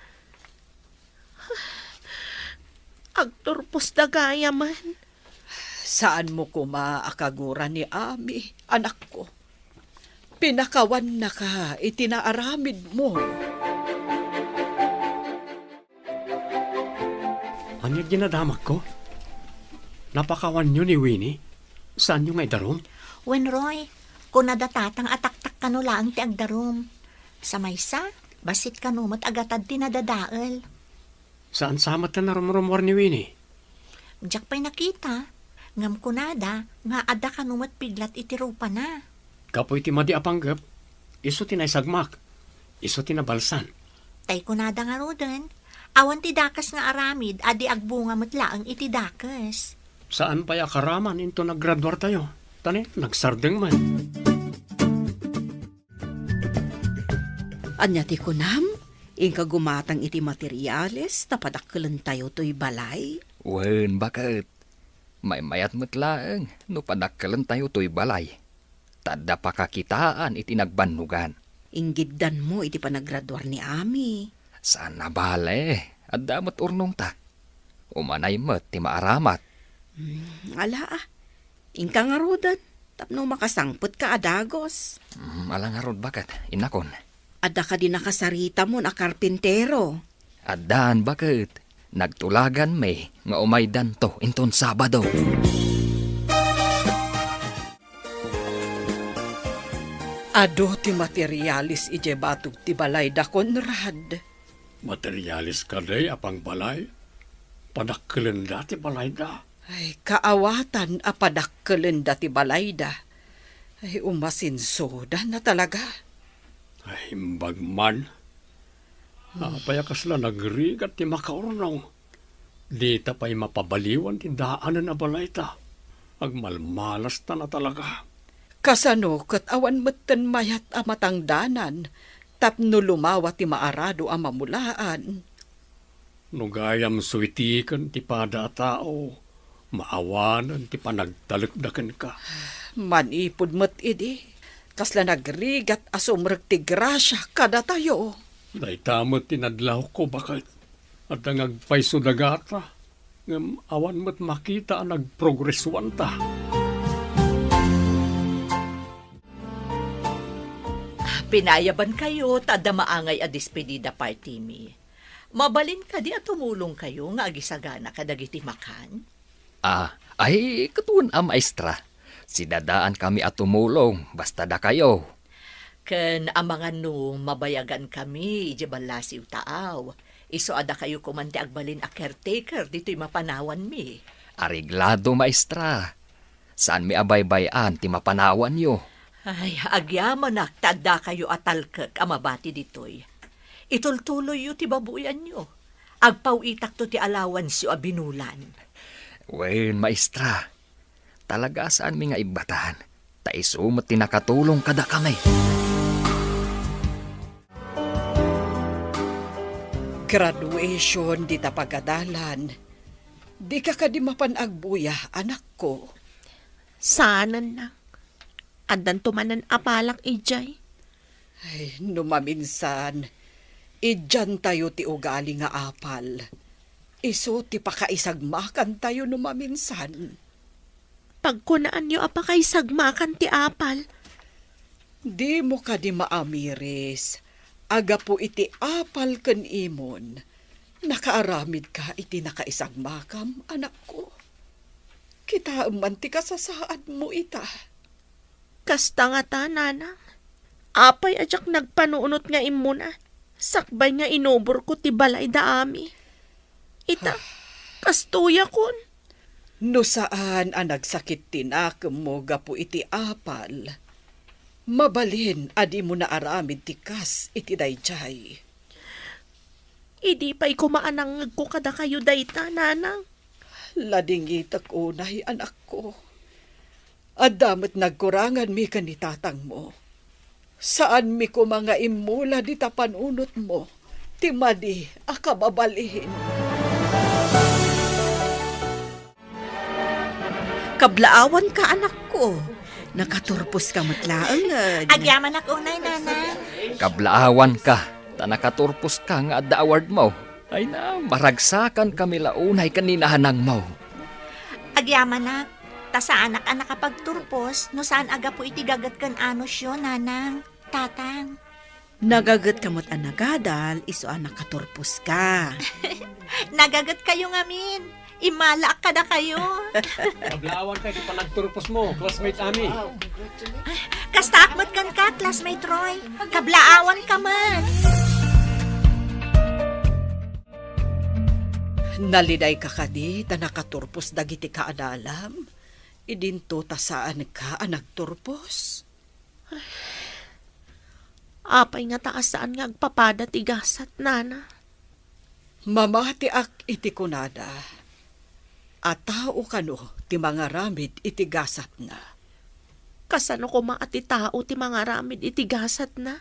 Agturpos da gaya man. Saan mo kumaakagura ni Ami, anak ko? Pinakawan na ka, itinaaramid mo. Anya ginadamak ko? Napakawan nyo ni Winnie? Saan nyo nga idarom? Wen Roy, kung nadatatang ataktak kano lang ti agdarom. Sa maysa, basit kanumot agatad ti nadadaal. Saan samat na narumrumwar ni Winnie? Diyak pa'y nakita. Ngam kunada, nga ada kanumot piglat iti rupa na. Kapoy ti madi apanggap. Iso ti naisagmak. Iso ti nabalsan. Tay kunada nga roden. Awan ti dakas nga aramid, adi agbunga matlaang iti dakas. Saan pa yakaraman into naggraduar tayo? Tani, nagsardeng man. Anya ti kunam, ingka gumatang iti materyales, tapadakkelan tayo to'y balay. Wen, bakit? May mayat matlaang, no padakkelan tayo to'y balay. Tada pakakitaan iti nagbannugan. Inggiddan mo iti panagraduar ni Ami. Saan na bale? At damat urnong ta. Umanay mo't ti maaramat. Ala ingka nga rodan, tapno makasangpot ka adagos. Alang arod bakit? Inakon. Ada ka din nakasarita mo na karpintero. Adan bakit? Nagtulagan may nga umaydan to inton Sabado. Ado ti materialis ije batog ti balay da Conrad. Materialis ka day apang balay. Padakkelan da ti balay da. Ay, kaawatan apadakkelan da ti balay da. Ay, umasinsoda na talaga. Ay, imbag man. Napayakas la nagrigat ti makaurnaw. Di ta pa'y mapabaliwan ti daanan na balay ta. Agmalmalas ta na talaga. Kasano kat awan metten mayat amatangdanan, tapno lumawa ti maarado ang mamulaan. Nugayam suitikan ti pada tao, Maawanan ti panagtalagdakan ka. Manipod mo't idi. Kasla nagrigat asumrek ti grasya kada tayo. Daytamot tinadlaw ko bakit at ang agpayso dagata. Ngam awan mo't makita ang nagprogreswan ta. Pinayaban kayo, tada maangay a despedida party mi. Mabalin ka di at tumulong kayo nga agisagana kadagiti makan. Ay, katuan maestra. Sidadaan kami at tumulong, basta da kayo. Ken mga no mabayagan kami, ijibalasiw taaw. Iso ada kayo kumante agbalin a caretaker, dito'y mapanawan mi. Ariglado, maestra. Saan mi abaybayan ti mapanawan yo? Ay, agyaman tada kayo atalkek amabati dito'y. Itultuloy yu ti babuyan nyo. Agpawitak to ti allowance yu abinulan. Wen, maestra. Talaga saan mi nga ibatahan? Taisumot tinakatulong kada kami. Graduation di ta pagadalan. Di ka di mapanagbuya, anak ko. Sana na. Andan tumanan apalak ijay. Ay, numaminsan, idyan tayo ti ugali nga apal. Iso ti pakaisagmakan tayo numaminsan. Pagkunaan nyo apakay sagmakan ti apal. Di mo ka di maamiris. Aga po iti apal ken imon. Nakaaramid ka iti nakaisagmakam, anak ko. Kita man ti kasasaad mo ita. Kasta nga ta, nanang. Apay ajak nagpanuunot nga imuna. Sakbay nga inobor ko ti balay da ami. Ita, kastuya kon. No saan ang nagsakit tinakam mo gapo iti apal. Mabalin adi mo na aramid ti kas iti dayjay. Idi pa'y kumaanang ko kada kayo dayta, nanang. Ladingitak unay, anak ko. Adamat nagkurangan mi kanitatang mo. Saan mi ko mga imula di tapanunot mo, timadi akababalihin. Kablaawan ka, anak ko. Nakaturpos ka matlaang. Agyaman ako, unay, nanang. Kablaawan ka, tanakaturpos ka nga adda award mo. Ay na, maragsakan kami launay kaninahanang mo. Agyaman na. Ta sa anak ang nakapagturpos, no saan aga po itigagat kan anos yun, nanang, tatang. Nagagat kamot ang nagadal, iso ang nakaturpos ka. Nagagat kayo ngamin. Imala ka na kayo. Kablawan kayo ti panagturpos mo, classmate ami. Kastakmat kan ka, classmate Roy. Kablaawan ka man. Naliday ka kadi, ta nakaturpos dagiti kaadalam. Idinto ta saan ka nagturpos. Apay nga taasaan nga agpapada tigasat, nana. Mamati ak iti kunada. At tao kano ti mga ramid iti gasat na. Kasano ko maati tao ti mga ramid itigasat na.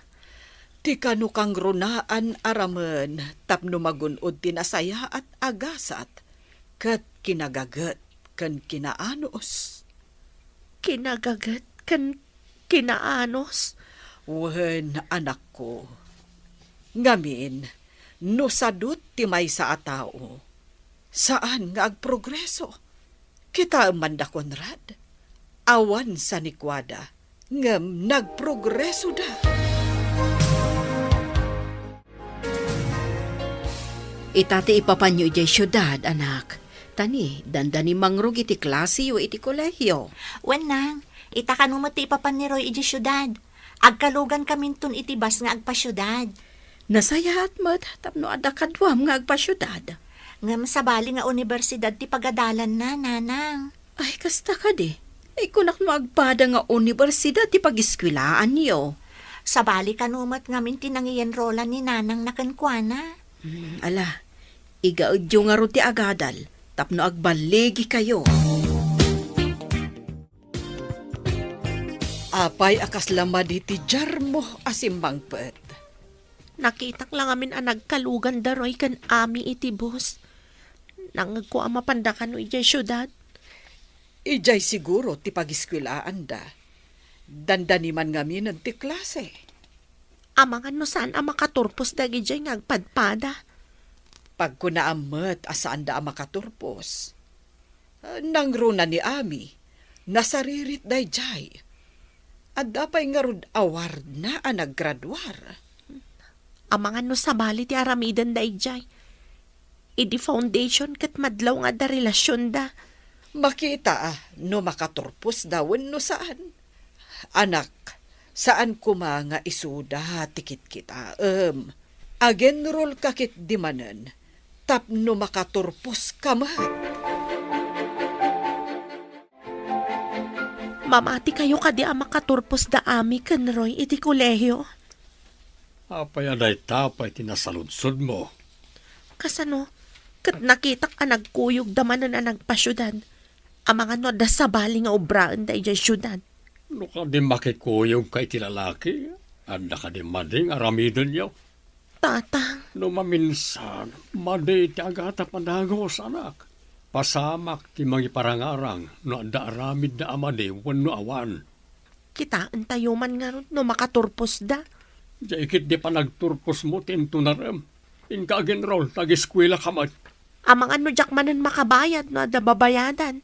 Ti kano kang runaan aramen tapno magunod ti nasaya at agasat. Kat kinagagat kan kinaanos. Kinagagat kan kinaanos. Wen, anak ko. Ngamin, no sadut ti may sa atao. Saan nga agprogreso? Kita manda Conrad. Awan sa nikwada. Ngam nagprogreso da. Itati ipapanyo ijay syudad, anak. Tani, dandani mangrug iti klase o iti kolehyo. Wen nang, itakanumot ti ipapan ni Roy iti syudad. Agkalugan kamintun iti bas nga agpasyudad. Nasayahat mo't tapno ada kadwam nga agpasyudad. Ngam sabali nga universidad ti pagadalan na, nanang. Ay, kasta ka di. Ay, kunak no agpada nga universidad ti pag-iskwilaan niyo. Sabali kanumot ngamin tinangiyenrolan ni nanang nakankwana. Ala, igaudyo nga ro ti agadal. Tapno agbaligi kayo. Apay akas lamadi ti jarmo asimbang pet. Nakitak lang amin ang nagkalugan daroy kan ami iti bus. Nangag ko ang mapandakan no ijay syudad. Ijay siguro ti pag-iskwilaan da. Dandani man ngamin ti klase. Amangan no saan ang makaturpos dagi jay ngagpadpada. Pag kunaamat asaan da ang makaturpos. Nangruna ni Ami, nasaririt day jay. At dapay nga rod award na ang naggraduar. Amangan no sa bali ti aramidan da ijay. Idi foundation kat madlaw nga da relasyon da. Makita no makaturpos dawin no saan. Anak, saan kuma nga isuda tikit kita? Agenrol kakit di manen, tapno makaturpos kamat. Mamati kayo kadi ang makaturpos da ami ken Roy iti kolehiyo. Apay aday tapay tinasaludsod mo. Kasano, kat nakitak ang nagkuyog damanan ang nagpasyudad. Ang mga no da sabali nga obraan da ijay syudad. No ka di makikuyog kay ti lalaki, anda ka di mading aramidon niyo. Tatang, No maminsan, madi ti agata pandagos anak. Pasamak ti mangiparangarang no anda aramid na amadi wenno awan. kitaan tayo man nga ron no makaturpos da. Jaikit di pa nagturpos mo tinto na rem. Inka roll, tag-eskwela ka mat. Amang ano jak manan makabayad no da babayadan.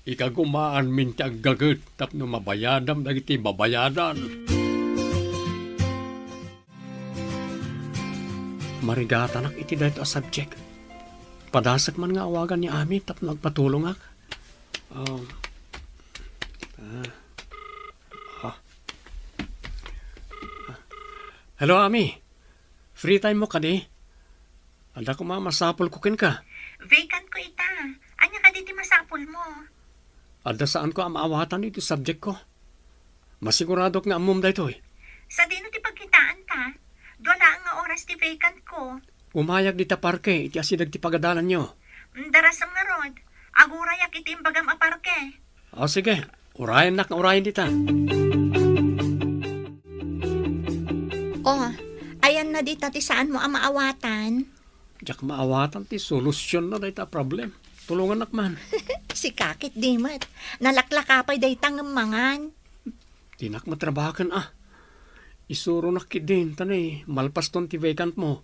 Ikagumaan min ti aggaget tapno mabayadam dagiti babayadan. Marigatanak iti dahito a subject. Padasak man nga awagan ni Ami tapno nagpatulong ak. Hello, Ami. Free time mo ka di? Ada ko masapol kukin ka. Vacant ko ita. Anya ka diti masapol mo. Ada saan ko ang maawatan iti subject ko. Masigurado nga amom da ito eh. Sa dino ti pagkitaan ka, doon na nga oras ti vacant ko. Umayag di ta parke, iti asidag ti pagadalan nyo. Darasam nga rod. Agurayak iti imbagam aparke. O sige, urayan nak na urayan dita. Oh, ayan na dita ti saan mo ang maawatan. Diyak maawatan ti solusyon na dita problem. Tulungan nak man. Si kakit dimat. Nalaklakapay daytang mangan. Tinak matrabakan Isuro nak kidin tanay, malpas ton ti vacant mo.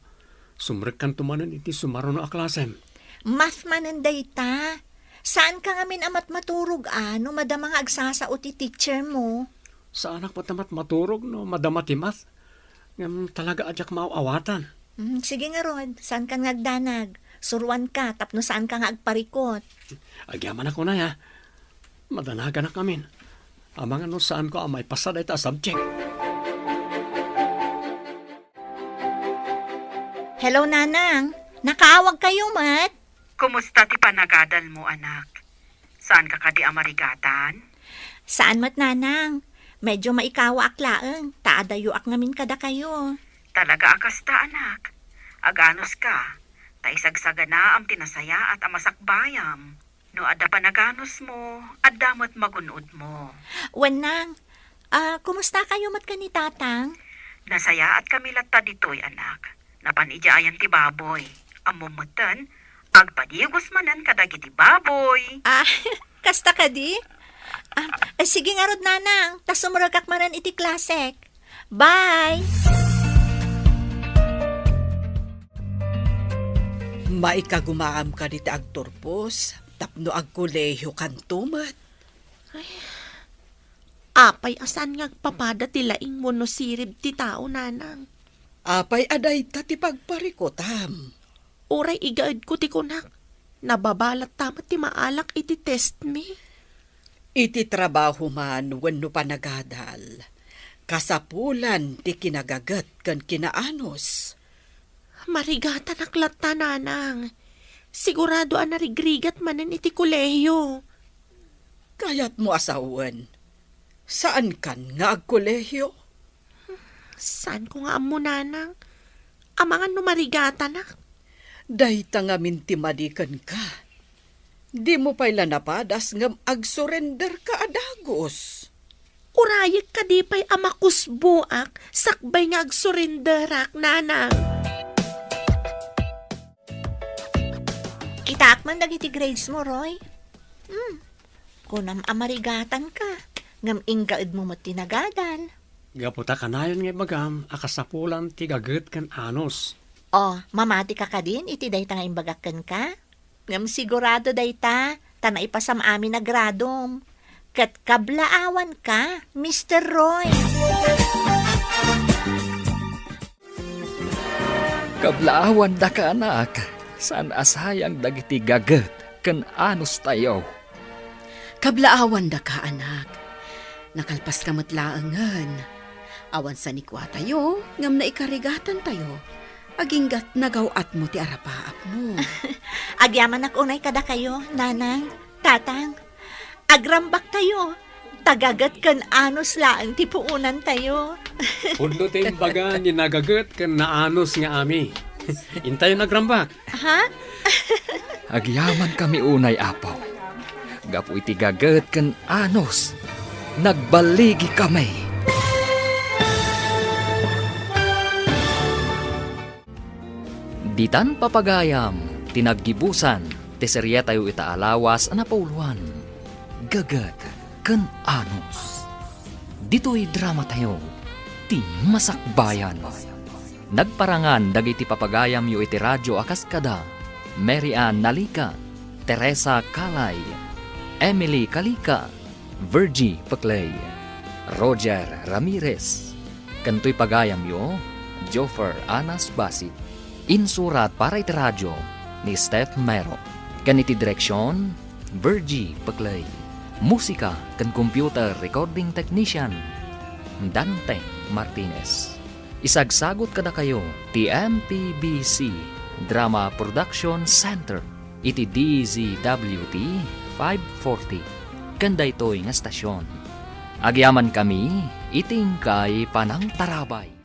Sumrek kan tumanan iti sumaro na aklasem. Math manan dayta. Saan ka ngamin amat maturog no madamang agsasao ti teacher mo? Sa anak patamat maturog no madama ti math. Ngam talaga adyak maawatan. Sige nga Rod, saan ka ngagdanag? Suruan ka, tapno saan ka nga agparikot? Agyaman ako na ya. Madanagan na kamin. Amang ano saan ko ang may pasada ita subject. Hello, Nanang. Nakaawag kayo, Mat? Kumusta ti panagadal mo, anak? Saan ka kadi amarigatan? Saan, Mat, Nanang? Medyo maikawa aklaeng. Taadayo ak ngamin kada kayo. Talaga akas ta, anak. Aganos ka. Taisagsaga na am tinasaya at amasakbayam. No adda panaganos mo, addamot magunod mo. Wanang, kumusta kayo, Mat, ka ni Tatang? Nasaya at kami latta ditoy, anak. Napanidyayan ti baboy. Amumutan, agpadigos manan kadagiti baboy. Kasta ka di? Sige nga Rod, Nanang. Tas sumuragak manan iti klasek. Bye! Maikagumaam ka diti agturpos, tapno agkolehiyo kantumat. Apay asan ngagpapada ti laing mo no sirib ti tao, Nanang. Apay aday ta ti pagparikotam. Uray igaad ko ti kunak. Nababalat tamat ti maalak iti test me. Iti trabaho man wenno panagadal. Kasapulan ti kinagagat kan kinaanos. Marigatan aklata, Nanang. Sigurado ang narigrigat manen iti kolehiyo. Kayat mo asawan. Saan kan nga agkolehiyo? Saan ko nga amo, Nanang? Amangan no marigatan na. Dayta nga mintimadikan ka. Di mo pa'y lanapadas ngam ag-surrender ka adagos. Urayag ka di pa'y amakusbuak, sakbay nga agsurinderak, Nanang. Kitaak man dagiti grades mo, Roy. kunam amarigatan ka. Ngam inggaid mo tinagadan. Gaputa kanayon nga bagam, akasapulan ti gaget kan anos. O, mamati ka din, iti day tanga imbagakan ka. Ngam sigurado day ta, tanay pa sa amin na gradom. Kat kablaawan ka, Mr. Roy. Kablaawan da ka anak, saan asayang dagiti gaget ken anos tayo. Kablaawan da ka, anak. Nakalpas ka matlaangan. Awan sa nikwa tayo, ngam na ikarigatan tayo. Aginggat nagawat mo ti arapaap mo. Agyaman ak unay kada kayo, nanang, tatang. Agrambak tayo. Tagagat kan anos laang ti puunan tayo. Pudlo tayong baga ni nagaget kan naanos nga ami. Intayo nagrambak. Ha? Agyaman kami unay apaw. Gapu iti gaget ken anos. Nagbaligi kami. Ditan papagayam, tinaggibusan, teserya tayo itaalawas anapauluan. Gaget ken anos. Dito'y drama tayo, ti masakbayan. Nagparangan dagiti papagayam yu iti radyo akaskada, Mary Ann Nalika, Teresa Kalay, Emily Kalika, Virgie Paclay, Roger Ramirez. Kanto'y pagayam yu, Joffer Anas Basit. Insurat para iti radyo ni Steph Mero. Kaniti direksyon, Virgie Paclay. Musika kan computer recording technician, Dante Martinez. Isagsagot kada kayo, TMPBC Drama Production Center, iti DZWT 540. Kanda ito'y nga stasyon. Agyaman kami, iting kay Panang Tarabay.